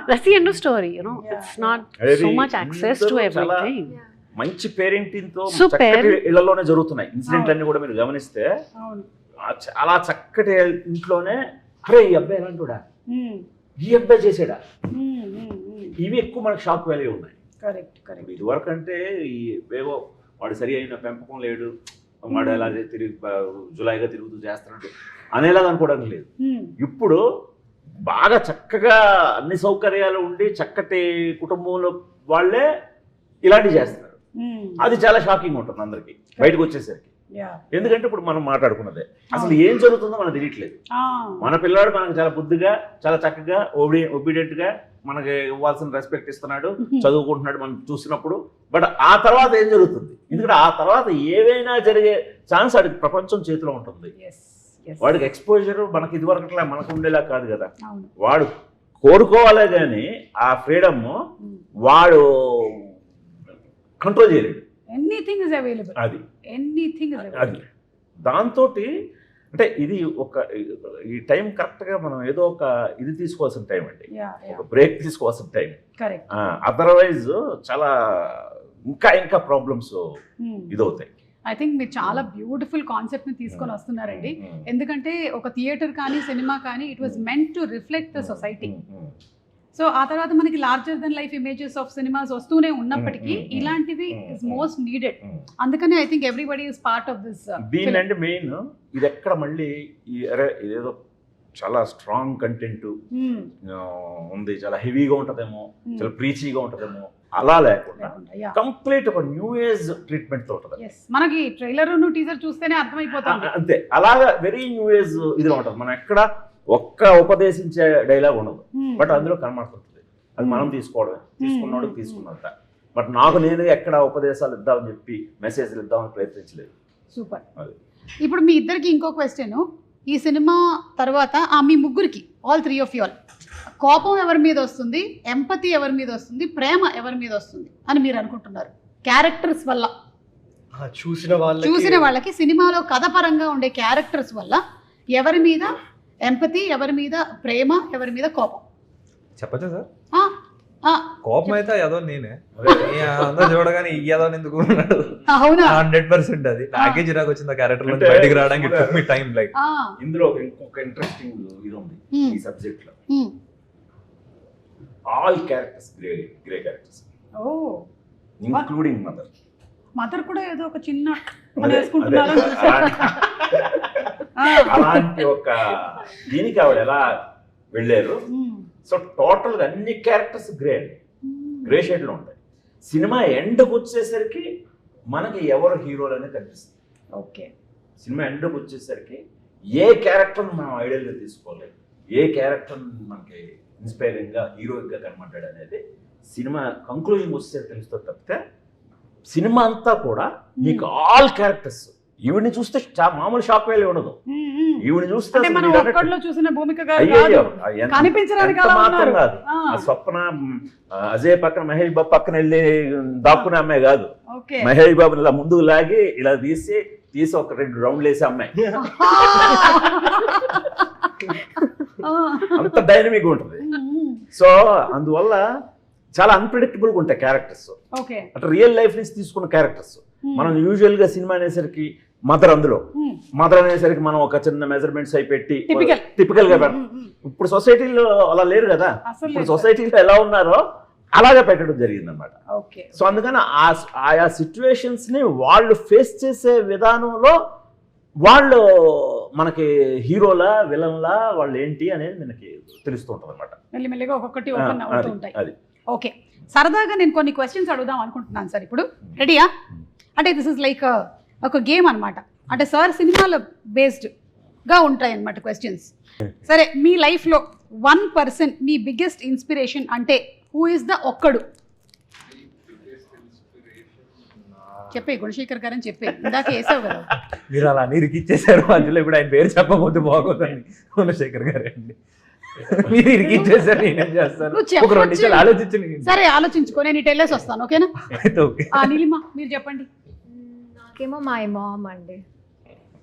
That's the end of story, you know. It's not so much access to everything. మంచి parenting తో So చక్కటి ఇళ్లలోనే జరుగుతున్నాయి incident అన్ని కూడా మీరు గమనిస్తే. అవును. చాలా చక్కటి ఇంట్లోనే అరే ఈ అబ్బాయి ఎలాంటివాడా, ఈ అబ్బాయి చేసాడా, ఇవి ఎక్కువ మనకు షాక్ వాల్యూ ఉన్నాయి. Correct correct. ఇది వరకు అంటే ఈ ఏవో వాడు సరి అయిన పెంపకం లేడు, వాడు ఎలా జులాయిగా తిరుగుతూ చేస్తున్నాడు అనేలాగా అనుకోవడానికి లేదు. ఇప్పుడు బాగా చక్కగా అన్ని సౌకర్యాలు ఉండి చక్కటి కుటుంబంలో వాళ్ళే ఇలాంటివి చేస్తున్నారు. అది చాలా షాకింగ్ ఉంటుంది అందరికి బయటకు వచ్చేసరికి. ఎందుకంటే ఇప్పుడు మనం మాట్లాడుకున్నదే అసలు ఏం జరుగుతుందో మనకు తెలియట్లేదు. మన పిల్లాడు మనకు చాలా బుద్ధిగా చాలా చక్కగా ఒబీడియంట్ గా మనకి ఇవ్వాల్సిన రెస్పెక్ట్ ఇస్తున్నాడు, చదువుకుంటున్నాడు మనం చూసినప్పుడు. బట్ ఆ తర్వాత ఏం జరుగుతుంది? ఎందుకంటే ఆ తర్వాత ఏవైనా జరిగే ఛాన్స్ వాడికి ప్రపంచం చేతిలో ఉంటుంది. వాడికి ఎక్స్పోజర్ మనకి ఇదివరకట్లా మనకు ఉండేలా కాదు కదా. వాడు కోరుకోవాలే కానీ ఆ ఫ్రీడమ్ వాడు కంట్రోల్ చేయలేడు. Anything is available. అది ఎనీథింగ్ ఇస్ అవైలబుల్. అది దాంతో అంటే ఇది ఒక ఈ టైం కరెక్ట్గా మనం ఏదో ఒక ఇది తీసుకోవాల్సిన టైం అండి, ఒక బ్రేక్ తీసుకోవాల్సిన టైం. అదర్వైజ్ చాలా ఇంకా ప్రాబ్లమ్స్ ఇదవుతాయి. ఐ థింక్ మీరు చాలా బ్యూటిఫుల్ కాన్సెప్ట్ని తీసుకొని వస్తున్నారండి. ఎందుకంటే ఒక థియేటర్ కానీ సినిమా కానీ it was meant to reflect the society. So ఆ తర్వాత మనకి larger than life images of cinemas వస్తూనే ఉన్నప్పటికీ ఇలాంటివి ఇస్ మోస్ట్ నీడెడ్. అందుకని I think everybody is part of this. దీనికంటే మెయిన్ ఇది ఎక్కడ మళ్ళీ ఇదేదో చాలా స్ట్రాంగ్ కంటెంట్ ఉంది, చాలా హెవీగా ఉంటుందేమో, చాలా ప్రీచీగా ఉంటుందేమో, అలా లేకుండా కంప్లీట్ ఒక న్యూ ఏజ్ ట్రీట్మెంట్ తో ఉంటుంది. మనకి ట్రైలర్ టీజర్ చూస్తేనే అర్థమైపోతుంది. అంతే, అలాగా వెరీ న్యూ ఏజ్ ఇదిగా ఉంటుంది. మనం ఎక్కడ ఒక్క ఉపదేశించే డైలాగ్ ఉండదు, బట్ అందులో కనబడుతుంటుంది. అది మనం తీసుకోవడమే, తీసుకున్నాడు తీసుకున్నంత. బట్ నాకు నేను ఎక్కడ ఉపదేశాలు ఇద్దామని చెప్పి మెసేజ్లు ఇద్దామని ప్రయత్నించలేదు. సూపర్. ఇప్పుడు మీ ఇద్దరికి ఇంకో క్వశ్చన్. ఈ సినిమా తర్వాత మీ ముగ్గురికి, ఆల్ 3 of you, కోపం ఎవరి మీద వస్తుంది, ఎంపతి ఎవరి మీద వస్తుంది, ప్రేమ ఎవరి మీద వస్తుంది అని మీరు అనుకుంటున్నారు? క్యారెక్టర్స్ వల్ల చూసిన వాళ్ళకి సినిమాలో కథ పరంగా ఉండే క్యారెక్టర్స్ వల్ల ఎవరి మీద ఎంపతి, ఎవరి మీద ప్రేమ, ఎవరి మీద కోపం చెప్పచ్చా సార్? కోపం అయితే ఏదో నేనే అందరూ చూడగానే ఈ ఏదో ఎందుకు ఉన్నాడు అవునా 100% అది నాకే చిరాకు వచ్చింది ఆ క్యారెక్టర్ నుంచి బయటికి రావడానికి మీ టైం లైక్ ఇందులో ఇంకొక ఇంట్రెస్టింగ్ ఇది ఉంది ఈ సబ్జెక్ట్ లో. ఆల్ క్యారెక్టర్స్ గ్రే క్యారెక్టర్స్, ఓ ఇంక్లూడింగ్ మదర్. మదర్ కూడా ఏదో ఒక చిన్న వేసుకుంటున్నారు. అలాంటి ఒక దీనికి ఆవిడ ఎలా వెళ్ళారు. సో టోటల్ గా అన్ని క్యారెక్టర్స్ గ్రే షేడ్ లో ఉంటాయి. సినిమా ఎండ్కి వచ్చేసరికి మనకి ఎవరు హీరోలు అనేది కనిపిస్తుంది. ఓకే, సినిమా ఎండ్కి వచ్చేసరికి ఏ క్యారెక్టర్ మనం ఐడియల్ గా తీసుకోలేదు, ఏ క్యారెక్టర్ మనకి ఇన్స్పైరింగ్ గా హీరోయిక్ గా కనబడ్డాడు అనేది సినిమా కంక్లూజన్ వస్తే తెలుస్తుంది తప్పితే సినిమా అంతా కూడా మీకు ఆల్ క్యారెక్టర్స్. ఈవిడిని చూస్తే మామూలు షాక్ వేలు ఉండదు. ఈవిడిని చూస్తే మనం ఒక్కడిలో చూసిన భూమిక గారు కనిపించడానికి మాత్రం కాదు. ఆ స్వప్న అజయ్ పక్కన మహేష్ బాబు పక్కన వెళ్ళి దాక్కునే అమ్మాయి కాదు. మహేష్ బాబుని ఇలా ముందుకు లాగి ఇలా తీసి ఒక 2 రౌండ్లు వేసే అమ్మాయి. అంత డైనమిక్ ఉంటుంది. సో అందువల్ల చాలా అన్ప్రెడిక్టబుల్ గా ఉంటాయి క్యారెక్టర్స్. అంటే రియల్ లైఫ్ నుంచి తీసుకున్న క్యారెక్టర్స్. మనం యూజువల్ గా సినిమా అనేసరికి మదర్, అందులో మదర్ అనేసరికి మనం ఒక చిన్న మెజర్మెంట్స్ అయి పెట్టి టిపికల్ గా పెడతాం. ఇప్పుడు సొసైటీలో అలా లేరు కదా. ఇప్పుడు సొసైటీలో ఎలా ఉన్నారో అలాగే పెట్టడం జరిగింది అనమాట. సో అందుకని ఆయా సిచ్యువేషన్స్ ని వాళ్ళు ఫేస్ చేసే విధానంలో వాళ్ళు మనకి హీరోలా విలన్లా వాళ్ళు ఏంటి అనేది మనకి తెలుస్తూ ఉంటుంది అనమాట. మెల్లిమెల్లిగా ఒక్కొక్కటి ఓపెన్ అవుతూ ఉంటాయి. అది ఓకే. సరదాగా నేను కొన్ని క్వశ్చన్స్ అడుగుదాం అనుకుంటున్నాను సార్. ఇప్పుడు రెడీయా? అంటే దిస్ ఇస్ లైక్ ఒక గేమ్ అనమాట. అంటే సార్ సినిమాలో బేస్డ్గా ఉంటాయి అన్నమాట క్వశ్చన్స్. సరే, మీ లైఫ్లో 1% మీ బిగ్గెస్ట్ ఇన్స్పిరేషన్ అంటే హూ ఇస్ ద ఒక్కడు? చెప్పే గుణశేఖర్ గారని చెప్పే ఇందాక వేసావు కదా. మీరు అలా ఇరికిచ్చేసారు మధ్యలో. ఇప్పుడు ఆయన పేరు చెప్పకపోతే బాగోదండి. గుణశేఖర్ గారే అండి. మీరు ఇరికిచ్చేసారు, నేనేం చేస్తాను? ఒక 2 నిమిషాలు ఆలోచించండి. సరే, ఆలోచించుకో, నేను ఇటు వెళ్ళేసి వస్తాను. ఓకేనా? నీలిమా మీరు చెప్పండి. నాకేమో మై మామ్ అండి.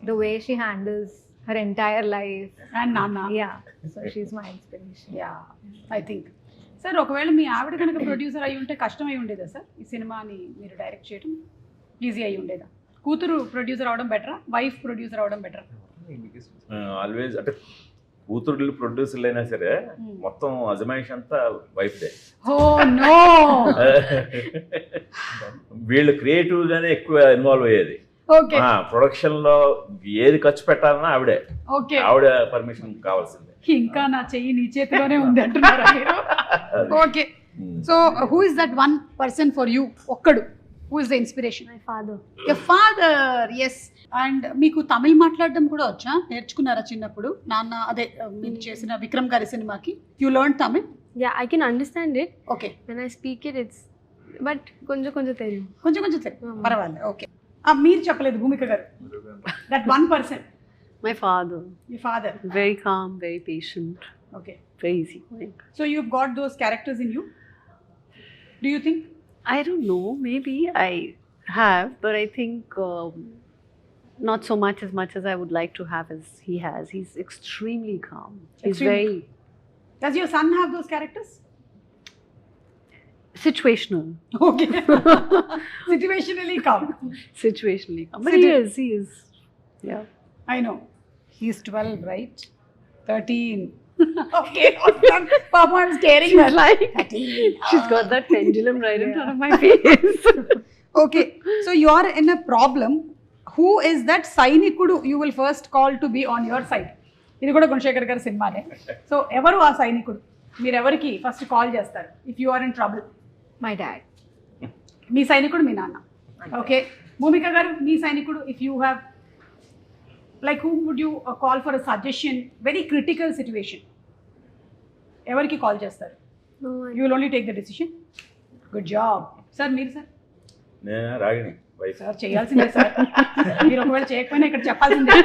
The way she handles her entire life. And నాన్న. Yeah, so she is my inspiration. Yeah, I think. Sir, ఒకవేళ మీ ఆవిడ కనుక ప్రొడ్యూసర్ అయి ఉంటే కష్టం అయి ఉండేదా సార్ ఈ సినిమాని మీరు డైరెక్ట్ చేయడం? ఈజీ అయి ఉండేదా? కూతురు ప్రొడ్యూసర్ అవడం బెటరా, వైఫ్ ప్రొడ్యూసర్ అవడం బెటరా? ఆల్వేస్ అంటే కూతురు ప్రొడ్యూసర్లు అయినా సరే మొత్తం అజమాయిష్ అంతా వైఫ్ డే. Oh no. వీళ్ళు క్రియేటివ్ గానే ఎక్కువ ఇన్వాల్వ్ అయ్యేది. ఓకే. ప్రొడక్షన్ లో ఏది ఖర్చు పెట్టాలన్నా ఆవిడే. ఓకే. ఆవిడ పర్మిషన్ కావాల్సిందే. ఇంకా నా చెయ్యి నీ చేతిలోనే ఉంది అంటున్నారా మీరు? Okay. So who is that 1% for you? ఒక్కడు. Who is the inspiration? My father. Your father. Yes. And మీకు తమిళ్ మాట్లాడడం కూడా వచ్చా? నేర్చుకున్నారా చిన్నప్పుడు? నాన్న అదే మీరు చేసిన విక్రమ్ గారి సినిమాకి you learn Tamil? Yeah, I can understand it. Okay. When I speak it it's but కొంచెం తెలియదు. కొంచెం తెలియదు, పర్వాలేదు. ఓకే. మీరు చెప్పలేదు భూమిక గారు. That 1%. My father. Your father. Very calm, very patient. Okay. Very easygoing. So you've got those characters in you? Do you think? I don't know. Maybe I have, but I think not so much as I would like to have as he has. He's extremely calm. He's very. Does your son have those characters? Situational. Okay. Situationally calm. Situationally calm. But he is. Yeah. I know. He's 12, right? 13. Okay. Papa, I'm staring She's at like, 13. she's got that pendulum right in front of my face. Okay. So you are in a problem. Who is that Sainikudu you will first call to be on your side? ఇది కూడా గుణశేఖర్ గారి సినిమానే. So ఎవరు ఆ సైనికుడు? మీరు ఎవరికి first call చేస్తారు if you are in trouble? My dad. మీ సైనికుడు మీ నాన్న. ఓకే. భూమిక గారు, మీ సైనికుడు if you have like whom would you call for a suggestion, very critical situation? ఎవరికి కాల్ చేస్తారు? You will only take the decision. Good job. Sir, మీరు సార్? నేను రాగిణి వైఫ్. సార్ చేయాల్సిందే సార్. మీరు ఒకవేళ చేయకపోయినా ఇక్కడ చెప్పాల్సిందే,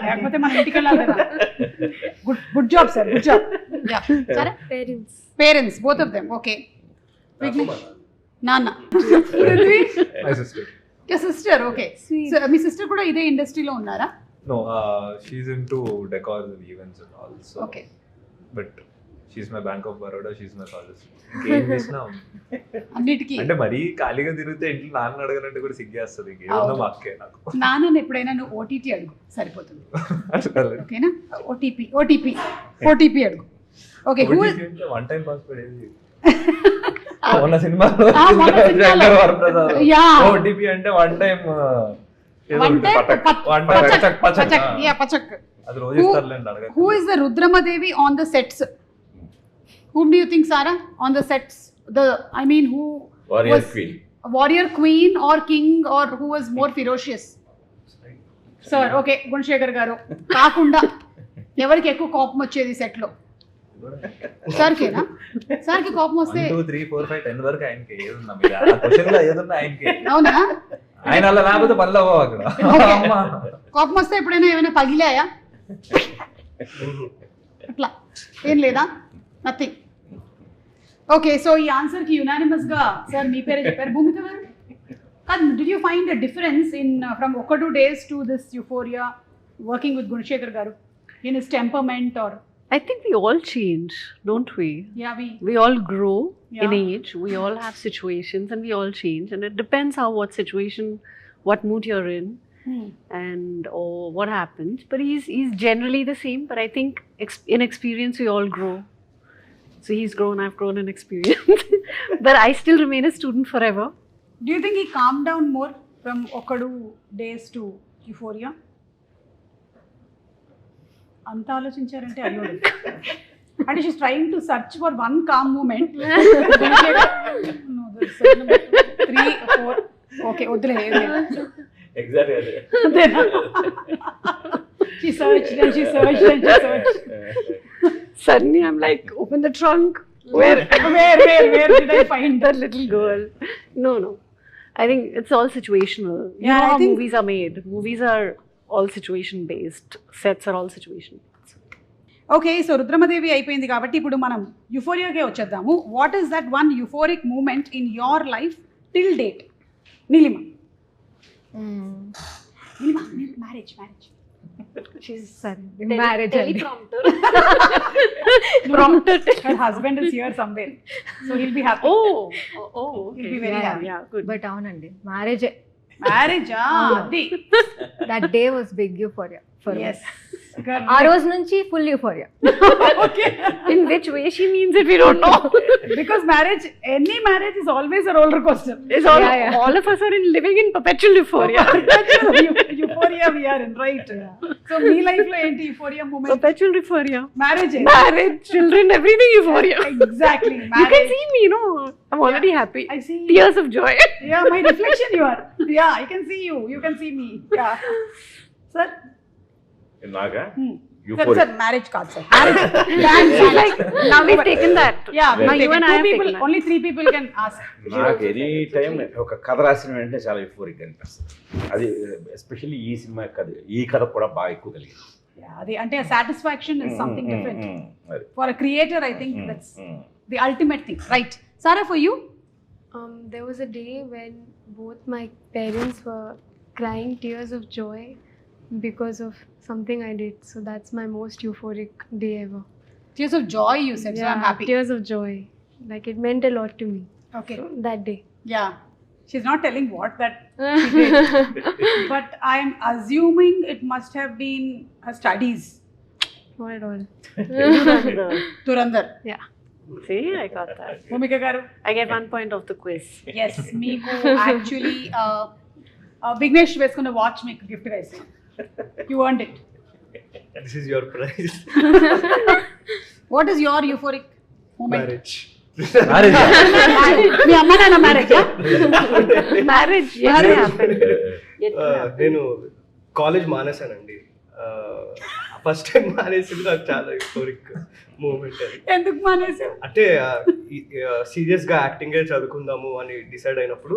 లేకపోతే మనం ఇంటికి వెళ్ళాలి కదా. Good job sir, good job. Yeah. సరే, parents both of them. Okay. నాన్న. My sister. Your sister, okay. So, మీ సిస్టర్ కూడా ఇదే ఇండస్ట్రీలో ఉన్నారా? No, she's into decors and events and all. So, okay. But she's my bank of Baroda, she's my college. ఇంకేం చేసినా అన్నిటికీ అంటే మరీ ఖాళీగా తిరిగితే ఇంట్లో నాన్న అడగాలంటే కూడా సిగ్గేస్తుంది. ఇంకేమన్నా మా అక్కే నాకు. నాన్నని ఎప్పుడైనా నువ్వు ఓటీటీ అడుగు సరిపోతుంది, అసలు ఓకేనా? ఓటీపీ అడుగు. ఓకే, వన్ టైం పాస్వర్డ్ ఏది మొన్న సినిమాలో ఆ, మొన్న సినిమాలో. శంకర్ వరప్రసాద్ Yeah. ఓటీపీ అంటే వన్ టైం పచక్. అది రోజు ఇస్తారులేండి అడగ. Who is the Rudramadevi on the sets? Whom do you think, Sarah, on the sets? Who warrior was queen. a warrior queen or king, or who was more ferocious? Sir, okay, Gunasekhar గారు కాకుండా ఎవరికి ఎక్కువ కోపం వచ్చేది set లో? సార్కేనా? సార్కి కోపం వస్తే 1 2 3 4 5 10 వరకు ఆయనకి ఏదున్నా మీరు ఆ క్వశ్చన్ లో ఏదున్నా ఆయనకి. అవునా? ఆయన అలా లేకపోతే పనులు అవ్వవు అక్కడ. అమ్మా కోపం వస్తే ఎప్పుడైనా ఏమైనా పగిలాయా? అట్లా ఏం లేదా? నథింగ్. ఓకే, సో ఈ ఆన్సర్ కి యునానిమస్ గా సార్ మీ పేరే చెప్పారు. భూమిక గారు కాదు, did you find a difference in from 1-2 days to this euphoria working with Gunashekhar గారు in his temperament or? I think we all change, don't we? Yeah We all grow in Yeah. age, we all have situations, and we all change, and it depends how, what situation, what mood you're in, and or what happens. But he's generally the same, but I think in experience we all grow. So he's grown, I've grown in experience. But I still remain a student forever. Do you think he calmed down more from 1-2 days to euphoria? అంత ఆలోచించారంటే అయ్యో. అంటే she's trying to search for one calm moment. 3 4 okay వద్దులే. Exactly అదే. She searched and she searched and she searched. Suddenly I'm like, open the trunk. Where did I find That little girl. No. I think it's all situational. You Yeah, know I how think- movies are made. Movies are all situation based. Sets are all situation based. Okay, so Rudhramadevi అయిపోయింది కాబట్టి ఇప్పుడు మనం యుఫోరియాకే వచ్చేద్దాము. What is that one euphoric moment in your life till date? Neelima marriage She's marriage అండి. prompted. her husband is here somewhere, so he'll be happy. Okay. He'll be very happy. Yeah, good. But అవునండి, మ్యారేజే. Marriage అది. That day was big euphoria for Yes. ఆ రోజు నుంచి full euphoria. In which way she means it, we don't know. Because any marriage is always a roller coaster. It's all of us are living in perpetual euphoria. Euphoria we are in, right? So me life lo enti euphoria moment? Perpetual euphoria. Marriage. Marriage, children, everything euphoria. Exactly. You Marriage. can see me, no? I'm already happy. I see. Tears of joy. Yeah, my reflection you are. Yeah, I can see you. You can see me. Yeah. Sir? Naga Sir, euphoria. marriage card, sir. She's like, now we've taken that. Yeah, Now we've you taken and I two have people, taken that. only 3 people can ask. నాకు any time ఒక కథ రాసిన వెంటనే చాలా euphoric అనిపిస్తుంది. అది especially ఈ cinema కథ, ఈ కథ కూడా బాగా ఎక్కువ కలిగింది. Yeah, the satisfaction is something different. For a creator, I think that's the ultimate thing, right? Sarah, for you? There was a day when both my parents were crying tears of joy because of something I did. So that's my most euphoric day ever. Tears of joy, you said, so I'm happy. Tears of joy. Like it meant a lot to me. Okay. So, that day. Yeah. She's not telling what that she did. But I'm assuming it must have been her studies. Not at all. Turandar. Yeah. See, I got that. Bhumika garu. I get 1 point of the quiz. Yes, meeku actually Vignesh వేసుకున్న watch మీకు gift గా ఇస్తాను. You earned it. This is your prize. What is your euphoric moment? Marriage. మీ అమ్మ నాన్న marriage? Marriage, yet to happen. Yet to happen. నేను college మానేశానండి. First time మానేసింది నాకు చాలా యూఫోరిక్ మూమెంట్ అది. ఎందుకు మానేసావు? అంటే సీరియస్ గా యాక్టింగ్ చదువుకుందాము అని డిసైడ్ అయినప్పుడు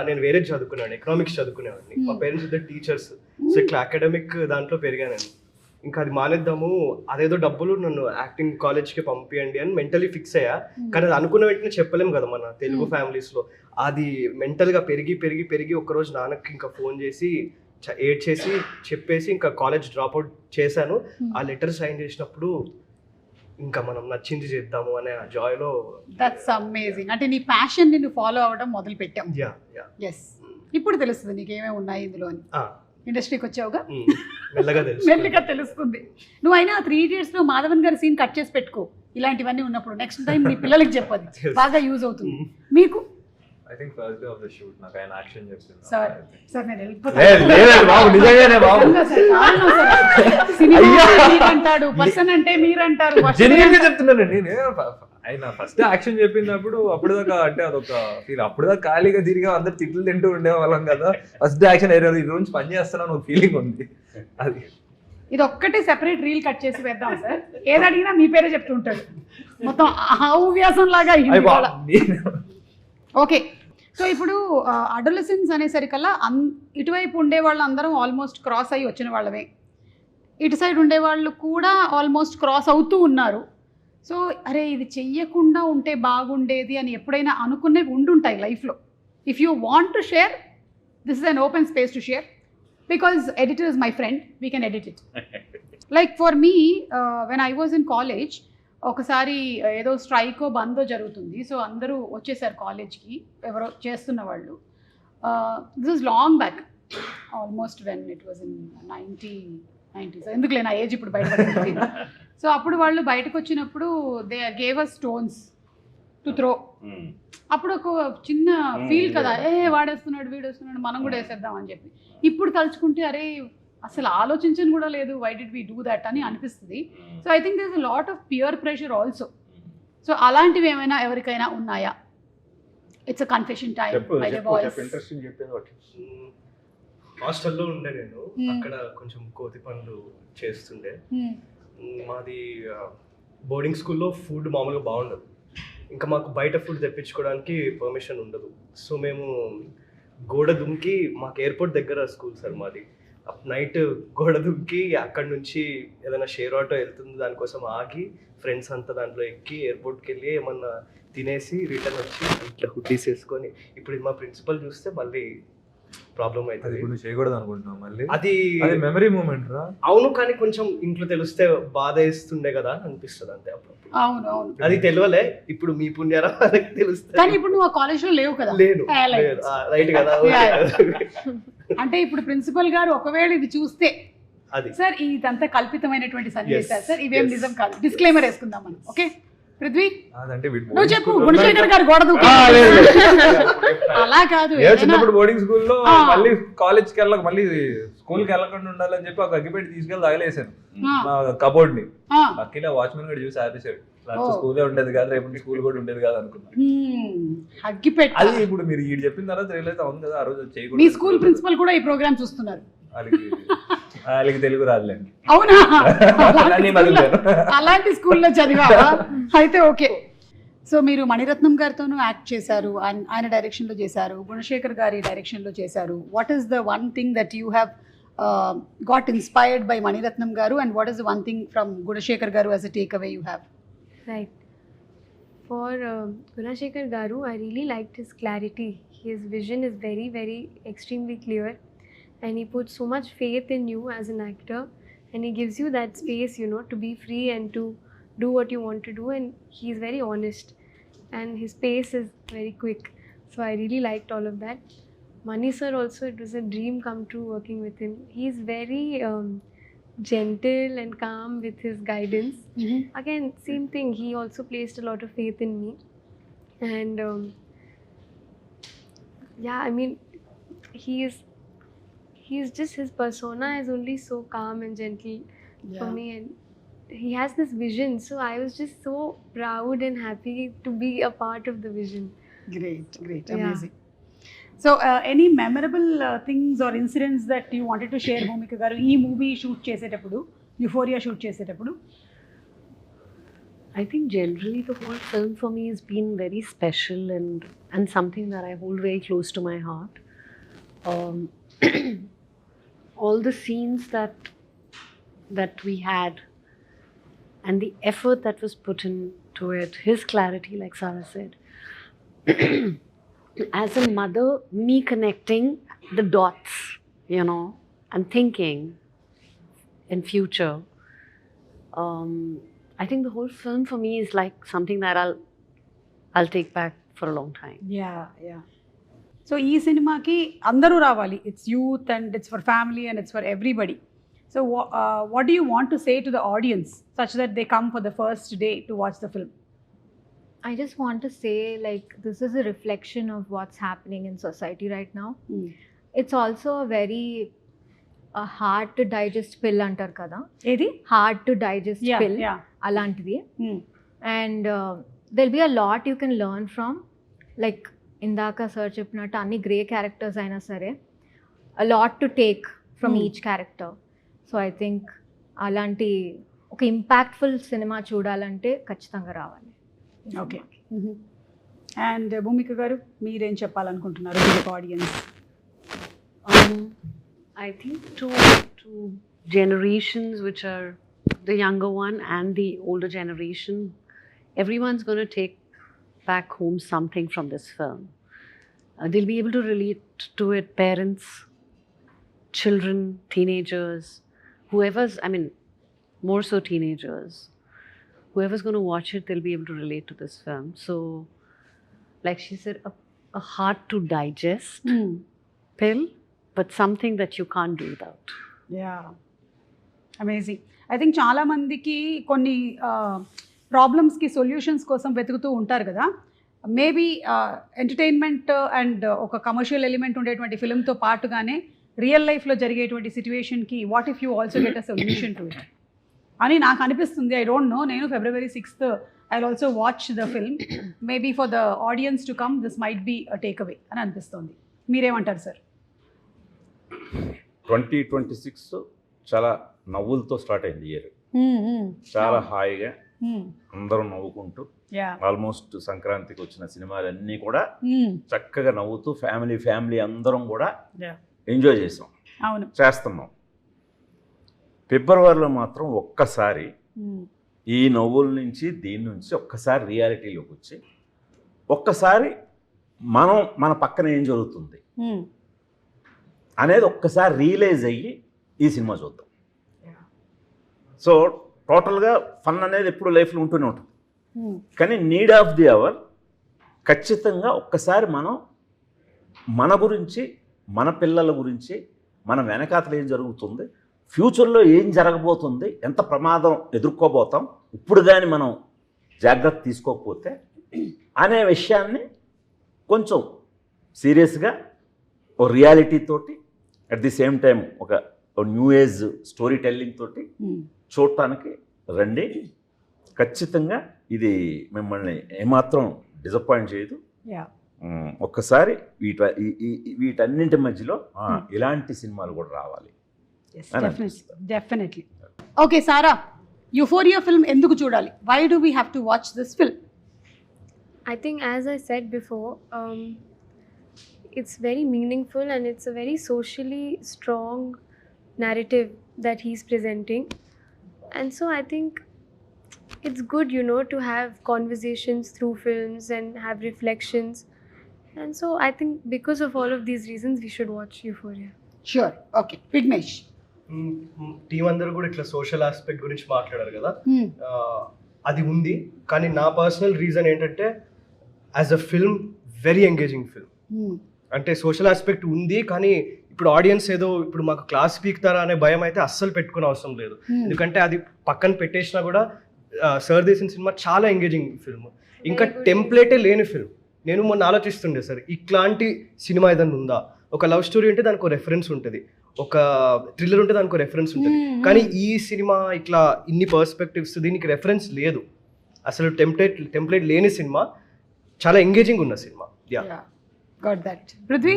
నేను వేరే చదువుకున్నాను, ఎకనామిక్స్ చదువుకునేవాడిని. మా పేరెంట్స్ ఇద్దరు టీచర్స్. సో ఇట్లా అకాడమిక్ దాంట్లో పెరిగాను. ఇంకా అది మానేద్దాము, అదేదో డబ్బులు నన్ను యాక్టింగ్ కాలేజ్కి పంపియండి అని మెంటలీ ఫిక్స్ అయ్యా. కానీ అది అనుకున్న వెంటనే చెప్పలేము కదా మన తెలుగు ఫ్యామిలీస్లో. అది మెంటల్గా పెరిగి పెరిగి పెరిగి ఒకరోజు నాన్నకి ఇంకా ఫోన్ చేసి ఏడ్ చేసి చెప్పేసి ఇంకా కాలేజ్ డ్రాప్ అవుట్ చేశాను. ఆ లెటర్ సైన్ చేసినప్పుడు ఇంకా మనం నచ్చింది చేద్దాము అనే ఆ జాయ్లో. That's amazing. అంటే నీ ప్యాషన్ నిన్ను ఫాలో అవ్వడం మొదలు పెట్టాం. Yeah yeah. ఎస్, ఇప్పుడు తెలుస్తుంది నీకేమేమి ఉన్నాయి ఇందులో అని. ఇండస్ట్రీకి వచ్చావుగా మెల్లగా తెలుసు. మెల్లిగా తెలుస్తుంది. నువ్వు అయినా 3 Idiots లో మాధవన్ గారి సీన్ కట్ చేసి పెట్టుకో, ఇలాంటివన్నీ ఉన్నప్పుడు నెక్స్ట్ టైం నీ పిల్లలకి చెప్పదు, బాగా యూజ్ అవుతుంది. మీకు I think first day of the shoot నాకు ఆయన యాక్షన్ చెప్పింది. సార్ సార్ నేను లేదు బాబు, నిజంగానే బాబు, సినిమా మీరంటాడు, పర్సన్ అంటే మీరంటారు. జెన్యున్ గా చెప్తున్నానండి. నేను ఆయన ఫస్ట్ యాక్షన్ చెప్పినప్పుడు అప్పటిదాకా అంటే అదొక ఫీల్, అప్పటిదాకా ఖాళీగా తిరిగా అందరు తిట్లు తింటూ ఉండేవాళ్ళం కదా. ఫస్ట్ యాక్షన్ ఈ రోజు పని చేస్తున్నాను ఒక ఫీలింగ్ ఉంది. అది ఇది ఒక్కటే సెపరేట్ రీల్ కట్ చేసి వేద్దాం సార్. ఏది అడిగినా మీ పేరే చెప్తుంటాడు, మొత్తం హవ్యాసం లాగా. ఓకే, సో ఇప్పుడు అడోలసెన్స్ అనేసరికల్లా ఇటువైపు ఉండే వాళ్ళు అందరం ఆల్మోస్ట్ క్రాస్ అయ్యి వచ్చిన వాళ్ళమే, ఇటు సైడ్ ఉండేవాళ్ళు కూడా ఆల్మోస్ట్ క్రాస్ అవుతూ ఉన్నారు. సో అరే ఇది చెయ్యకుండా ఉంటే బాగుండేది అని ఎప్పుడైనా అనుకునేవి ఉండుంటాయి లైఫ్లో. If you want to share, this is an open space to share, because editor is my friend, we can edit it. Like for me, when I was in college, ఒకసారి ఏదో స్ట్రైకో బందో జరుగుతుంది. సో అందరూ వచ్చేసారు కాలేజ్కి, ఎవరో చేస్తున్న వాళ్ళు. This is long back, almost when it was in 90s. ఎందుకులే నా ఏజ్ ఇప్పుడు బయటపడుతుంది. సో అప్పుడు వాళ్ళు బయటకు వచ్చినప్పుడు they gave us stones to throw. అప్పుడు ఒక చిన్న ఫీల్ కదా, వాడేస్తున్నాడు వీడేస్తున్నాడు మనం కూడా వేసేద్దాం అని చెప్పి. ఇప్పుడు తలుచుకుంటే అరే అసలు ఆలోచించని కూడా లేదు, why did we do that అని అనిపిస్తుంది. So I think there is a lot of peer pressure also. సో అలాంటివి ఏమైనా ఎవరికైనా ఉన్నాయా? It's a confession time by the boys. హాస్టల్లో ఉండే నేను, అక్కడ కొంచెం కోతి పనులు చేస్తుండే. మాది బోర్డింగ్ స్కూల్లో ఫుడ్ మామూలుగా బాగుండదు, ఇంకా మాకు బయట ఫుడ్ తెప్పించుకోవడానికి పర్మిషన్ ఉండదు. సో మేము గోడ దుంకి, మాకు ఎయిర్పోర్ట్ దగ్గర స్కూల్ సార్ మాది, నైట్ గోడ దుంకి అక్కడ నుంచి ఏదైనా షేర్ ఆటో వెళ్తుంది దానికోసం ఆగి ఫ్రెండ్స్ అంతా దాంట్లో ఎక్కి ఎయిర్పోర్ట్కి వెళ్ళి ఏమన్నా తినేసి రిటర్న్ వచ్చి ఇట్లా హుడ్డీస్ వేసుకొని. ఇప్పుడు మా ప్రిన్సిపల్ చూస్తే మళ్ళీ ప్రాబ్లం అవుతుంది. ఇప్పుడు చేయకూడదు అనుకుంటున్నాం మళ్ళీ, అది మెమరీ మూమెంట్ రా. అవును, కానీ కొంచెం ఇంట్లో తెలిస్తే బాధ వేస్తుండే కదా అనిపిస్తుంది అంతే అప్పుడప్పుడు. అవును అవును, అది తెలియలే, ఇప్పుడు మీ పుణ్యారా వాళ్ళకి తెలుస్తుంది. కానీ ఇప్పుడు నువ్వు ఆ కాలేజ్లో లేవు కదా. లేను, రైట్ కదా. అంటే ఇప్పుడు ప్రిన్సిపల్ గారు ఒకవేళ ఇది చూస్తే, అది సార్ ఇదంతా కల్పితమైనటువంటి సన్నివేశాలు సార్, ఇవేం నిజం కాదు, డిస్క్లైమర్ వేసుకుందాం మనం. ఓకే పృథ్వీ, నువ్వు చెప్పు. గుణశేఖర్ గారు గోడ దూకు. అలా కాదు, చిన్నప్పుడు బోర్డింగ్ స్కూల్లో మళ్ళీ కాలేజ్కి వెళ్ళక, మళ్ళీ స్కూల్కి వెళ్ళకుండా ఉండాలని చెప్పి ఒక అగ్గిపెట్టి తీసుకెళ్ళి తగలేసాను నా కబోర్డ్ ని. అఖిల వాచ్మెన్ కూడా చూసి ఆపేసాడు, స్కూలే ఉండేది కాదు, రేపు స్కూల్ కూడా ఉండేది కాదు అనుకున్నాను. అగ్గిపెట్టి అది ఇప్పుడు మీరు ఈ చెప్పిన తర్వాత రియలైజ్ అవును కదా, ఆ రోజు చేయకూడదు. మీ స్కూల్ ప్రిన్సిపల్ కూడా ఈ ప్రోగ్రామ్ చూస్తున్నారు. వాళ్ళకి తెలుగు రాదులేండి. అవునా, అలాంటి స్కూల్లో చదివా అయితే. ఓకే, సో మీరు మణిరత్నం గారితోనూ యాక్ట్ చేశారు, ఆయన డైరెక్షన్లో చేశారు, గుణశేఖర్ గారి డైరెక్షన్లో చేశారు. What is the one thing that you have got inspired by Mani Ratnam గారు, and what is the one thing from Gunashekhar గారు as a takeaway you have? Right. For Gunashekhar Garu, I really liked his clarity. His vision is very, very extremely clear, and he puts so much faith in you as an actor, and he gives you that space, you know, to be free and to do what you want to do. And he's very honest, and his pace is very quick. So I really liked all of that. Mani sir also, it was a dream come true working with him. He's very gentle and calm with his guidance. Again, same thing, he also placed a lot of faith in me, and yeah, I mean, he's just, his persona is only so calm and gentle for me, and he has this vision, so I was just so proud and happy to be a part of the vision. Great, amazing. So any memorable things or incidents that you wanted to share, Bhumika garu, ee movie shoot chesetappudu, Euphoria shoot chesetappudu? I think generally the whole film for me has been very special and something that I hold very close to my heart. All the scenes that we had and the effort that was put into it, his clarity, like Sarah said. As a mother, me connecting the dots, you know, and thinking in future. I think the whole film for me is like something that I'll take back for a long time. Yeah so ఈ సినిమాకి అందరూ రావాలి. It's youth and it's for family and it's for everybody. So what do you want to say to the audience such that they come for the first day to watch the film? I just want to say, like, this is a reflection of what's happening in society right now. It's also a very hard to digest pill antar kada. ఏది? Hard to digest pill. Alantidi. And there'll be a lot you can learn from. Like, indaka sir cheppinattu anni grey characters aina sare, a lot to take from each character. So I think alanti oka impactful cinema చూడాలంటే ఖచ్చితంగా రావాలి. Okay. And Bhumika గారు మీరేం చెప్పాలనుకుంటున్నారు audience? I think to generations, which are the younger one and the older generation, everyone's going to take back home something from this film. They'll be able to relate to it, parents, children, teenagers, whoever's, I mean, more so teenagers. Whoever's going to watch it, they'll be able to relate to this film. So, like she said, a hard to digest pill, but something that you can't do without. Yeah amazing. I think చాలామందికి కొన్ని ప్రాబ్లమ్స్కి solutions కోసం వెతుకుతూ ఉంటారు కదా. Maybe entertainment and ఒక commercial element ఉండేటువంటి ఫిల్మ్తో పాటుగానే రియల్ లైఫ్లో జరిగేటువంటి సిచ్యువేషన్కి what if you also get a solution to it అని నాకు అనిపిస్తుంది. I don't know. నేను February 6th I will also watch the film. Maybe for the audience to come this might be a takeaway అని అనిపిస్తుంది. మీరేమంటారు sir? 2026 చాలా నవ్వులతో start అయింది ఇయర్. చాలా హాయిగా అందరూ నవ్వుకుంటూ ఆల్మోస్ట్ సంక్రాంతికి వచ్చిన సినిమాలన్నీ కూడా చక్కగా నవ్వుతూ ఫ్యామిలీ అందరం కూడా ఎంజాయ్ చేసాం, చేస్తున్నాం. ఫిబ్రవరిలో మాత్రం ఒక్కసారి ఈ నవ్వుల నుంచి దీని నుంచి ఒక్కసారి రియాలిటీలోకి వచ్చి ఒక్కసారి మన పక్కన ఏం జరుగుతుంది అనేది ఒక్కసారి రియలైజ్ అయ్యి ఈ సినిమా చూద్దాం. సో టోటల్గా ఫన్ అనేది ఎప్పుడు లైఫ్లో ఉంటూనే ఉంటుంది, కానీ నీడ్ ఆఫ్ ది అవర్ ఖచ్చితంగా ఒక్కసారి మన గురించి, మన పిల్లల గురించి, మన వెనకాతలు ఏం జరుగుతుంది, ఫ్యూచర్లో ఏం జరగబోతుంది, ఎంత ప్రమాదం ఎదుర్కోబోతాం ఇప్పుడు కానీ మనం జాగ్రత్త తీసుకోకపోతే అనే విషయాన్ని కొంచెం సీరియస్గా ఓ రియాలిటీ తోటి అట్ ది సేమ్ టైం ఒక న్యూ ఏజ్ స్టోరీ టెల్లింగ్ తోటి చూడటానికి రండి. ఖచ్చితంగా ఇది మిమ్మల్ని ఏమాత్రం డిసప్పాయింట్ చేయదు. ఒక్కసారి వీటన్నింటి మధ్యలో ఇలాంటి సినిమాలు కూడా రావాలి. Definitely. Okay Sara, euphoria film ఎందుకు చూడాలి? Why do we have to watch this film? I think, as I said before, it's very meaningful and it's a very socially strong narrative that he's presenting. And so I think it's good, to have conversations through films and have reflections. And so I think because of all of these reasons, we should watch Euphoria. Sure. Okay. Vignesh. Team అందరూ కూడా ఇట్లా social aspect గురించి మాట్లాడారు కదా, అది ఉంది. కానీ నా పర్సనల్ రీజన్ ఏంటంటే as a film very engaging film. అంటే సోషల్ ఆస్పెక్ట్ ఉంది, కానీ ఇప్పుడు ఆడియన్స్ ఏదో ఇప్పుడు మాకు క్లాస్ పీకుతారా అనే భయం అయితే అస్సలు పెట్టుకునే అవసరం లేదు. ఎందుకంటే అది పక్కన పెట్టేసినా కూడా సార్ తీసిన సినిమా చాలా ఎంగేజింగ్ ఫిల్మ్, ఇంకా టెంప్లేటే లేని ఫిల్మ్. నేను మొన్న ఆలోచిస్తుండే సార్, ఇట్లాంటి సినిమా ఏదైనా ఉందా? ఒక లవ్ స్టోరీ ఉంటే దానికి ఒక రెఫరెన్స్ ఉంటుంది, ఒక థ్రిల్లర్ ఉంటే దానికి ఒక రెఫరెన్స్ ఉంటుంది, కానీ ఈ సినిమా ఇట్లా ఇన్ని పర్స్పెక్టివ్స్, దీనికి రెఫరెన్స్ లేదు అసలు. టెంప్లేట్ లేని సినిమా, చాలా ఎంగేజింగ్ ఉన్న సినిమా. Got that. పృథ్వీ,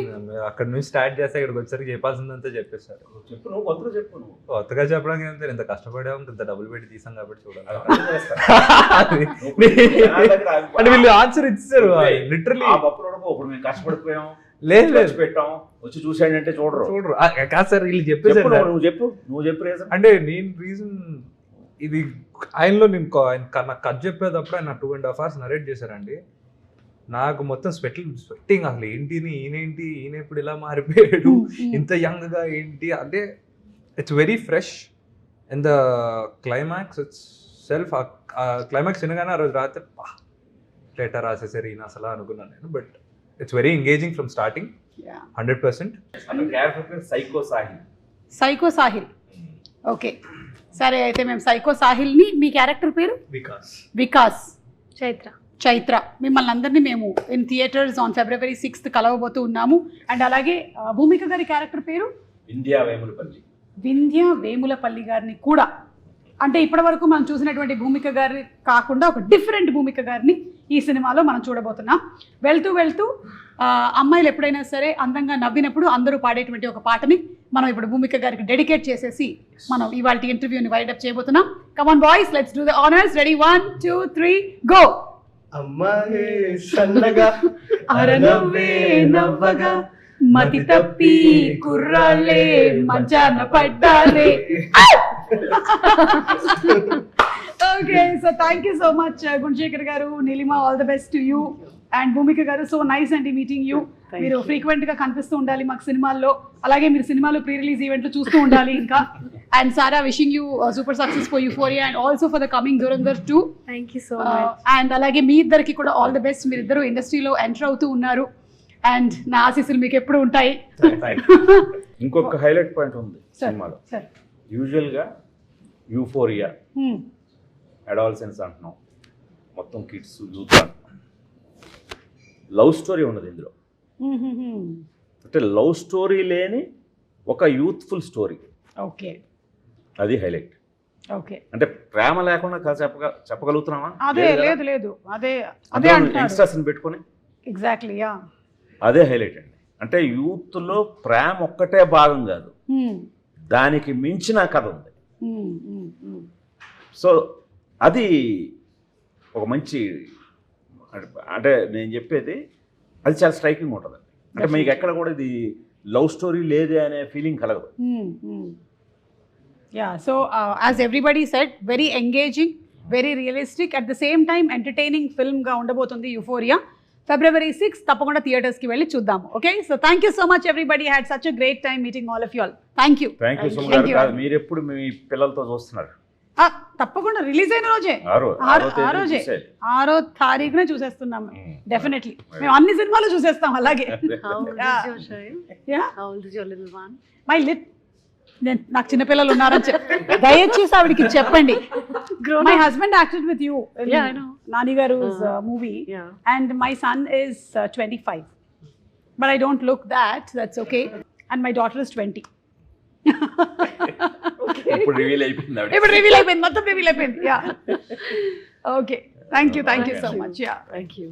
అక్కడ నుంచి స్టార్ట్ చేస్తే ఇక్కడికి వచ్చేసరికి చెప్పాల్సిందంతా చెప్పేస్తారు. చెప్పు, నువ్వు కొత్తగా చెప్పు. నువ్వు కొత్తగా చెప్పడానికి ఏం ఇంత కష్టపడాము, ఇంత డబ్బులు పెట్టి తీసాం కాబట్టి చూడాలి. అంటే వీళ్ళు ఆన్సర్ ఇచ్చారు లిటరలీ. ఇప్పుడు మేము కష్టపడిపోయాం, లేదు పెట్టాం, వచ్చి చూసాడంటే చూడరు. కాదు సార్, వీళ్ళు చెప్పేసారు. నువ్వు చెప్పు రీజన్. అంటే నేను రీజన్ ఇది ఆయనలో నేను నాకు కథ చెప్పేటప్పుడు ఆయన 2.5 hours నరేట్ చేశారండి. నాకు మొత్తం స్వెట్టింగ్, అసలు ఈయన ఇప్పుడు ఇలా మారిపోయాడు, ఇంత యంగ్గా ఏంటి అంటే it's very fresh. And the climax it's self climax వినగానే ఆ రోజు రాత్రి లెటర్ రాసేసారు ఈయన అసలు అనుకున్నాను నేను. But it's very engaging from starting 100%. Character పేరు psycho Sahil. Psycho Sahil. Okay, సరే అయితే మేము సైకో సాహిల్ని, మీ క్యారెక్టర్ పేరు వికాస్ చైత్ర, మిమ్మల్ని అందరినీ మేము in theatres on February 6th కలవబోతూ ఉన్నాము. అండ్ అలాగే భూమిక గారి క్యారెక్టర్ పేరు వింధ్య వేములపల్లి గారిని కూడా, అంటే ఇప్పటి వరకు మనం చూసినటువంటి భూమిక గారి కాకుండా ఒక డిఫరెంట్ భూమిక గారిని ఈ సినిమాలో మనం చూడబోతున్నాం. వెళ్తూ వెళ్తూ అమ్మాయిలు ఎప్పుడైనా సరే అందంగా నవ్వినప్పుడు అందరూ పాడేటువంటి ఒక పాటని మనం ఇప్పుడు భూమిక గారికి డెడికేట్ చేసేసి మనం ఇవాళ ఇంటర్వ్యూని వైడప్ చేయబోతున్నాం. Come on boys, let's do the honours. Ready, 1 2 3 go. అమ్మాయే సన్నగా అరనవ్వే నవ్వగా మతి తప్పి కుర్రాలే మంచాన పడ్డాలే. Okay, so thank you so much Gunashekhar గారు, Neelima, all the best to you. And Bhumika గారు, సో నైస్ అండి మీటింగ్ యూ. మీరు ఫ్రీక్వెంట్ గా కనిపిస్తూ ఉండాలి మాకు సినిమాల్లో, అలాగే మీరు సినిమాలో ప్రీ రిలీజ్ ఈవెంట్లు చూస్తూ ఉండాలి ఇంకా. And Sara, wishing you super success for euphoria and also for the coming Dhurandhar 2. Thank you so much. And అలాగే మీ ఇద్దరికి కూడా ఆల్ ద బెస్ట్. మీరిద్దరు ఇండస్ట్రీలో ఎంటర్ అవుతూ ఉన్నారు అండ్ నా ఆశీస్సులు మీకు ఎప్పుడు ఉంటాయి. ఇంకొక హైలైట్ పాయింట్ ఉంది సినిమాలో. యూజువల్గా యూఫోరియా అడాల్సెన్స్ అంటున్నాం, మొత్తం కిడ్స్ యూత్ అంటున్నాం. లవ్ స్టోరీ ఉన్నది ఇందులో. అంటే లవ్ స్టోరీ లేని ఒక యూత్ఫుల్ స్టోరీ. ఓకే, అది హైలైట్. ఓకే, అంటే ప్రేమ లేకుండా చెప్పగలుగుతున్నామా? అదే లేదు లేదు, అదే అదే యంగ్స్టర్స్ని పెట్టుకొని ఎగ్జాక్ట్లీ, యా, అదే హైలైట్ అండి. అంటే యూత్లో ప్రేమ ఒక్కటే భాగం కాదు, దానికి మించిన కథ ఉంది. సో అది ఒక మంచి, అంటే నేను చెప్పేది అది చాలా స్ట్రైకింగ్ ఉంటుంది. అంటే మీకు ఎక్కడ కూడా ఇది లవ్ స్టోరీ లేదే అనే ఫీలింగ్ కలగదు. Yeah, so as everybody said, very engaging, very realistic, at the same time entertaining ఫిల్మ్గా ఉండబోతుంది యూఫోరియా. February 6th తప్పకుండా థియేటర్స్కి వెళ్ళి చూద్దాము. Okay, so thank you so much everybody, had such a great time meeting all of you all. Thank you so much. మీరు ఎప్పుడు మీ పిల్లలతో చూస్తున్నారు? తప్పకుండా రిలీజ్ అయిన రోజే, 6వ తారీఖునే చూసేస్తున్నాం. డెఫినెట్లీ మేము అన్ని సినిమాలు చూసేస్తాం అలాగే. మై లిట్, నాకు చిన్నపిల్లలు ఉన్నారని దయచేసి ఆవిడకి చెప్పండి. My husband acted with you Nani గారు movie and my son is 25, but I don't look that's okay. And my daughter is 20. ఇప్పుడు రివీల్ అయిపోయింది, మొత్తం రివీల్ అయిపోయింది. Yeah, okay, thank you so much. Yeah, thank you.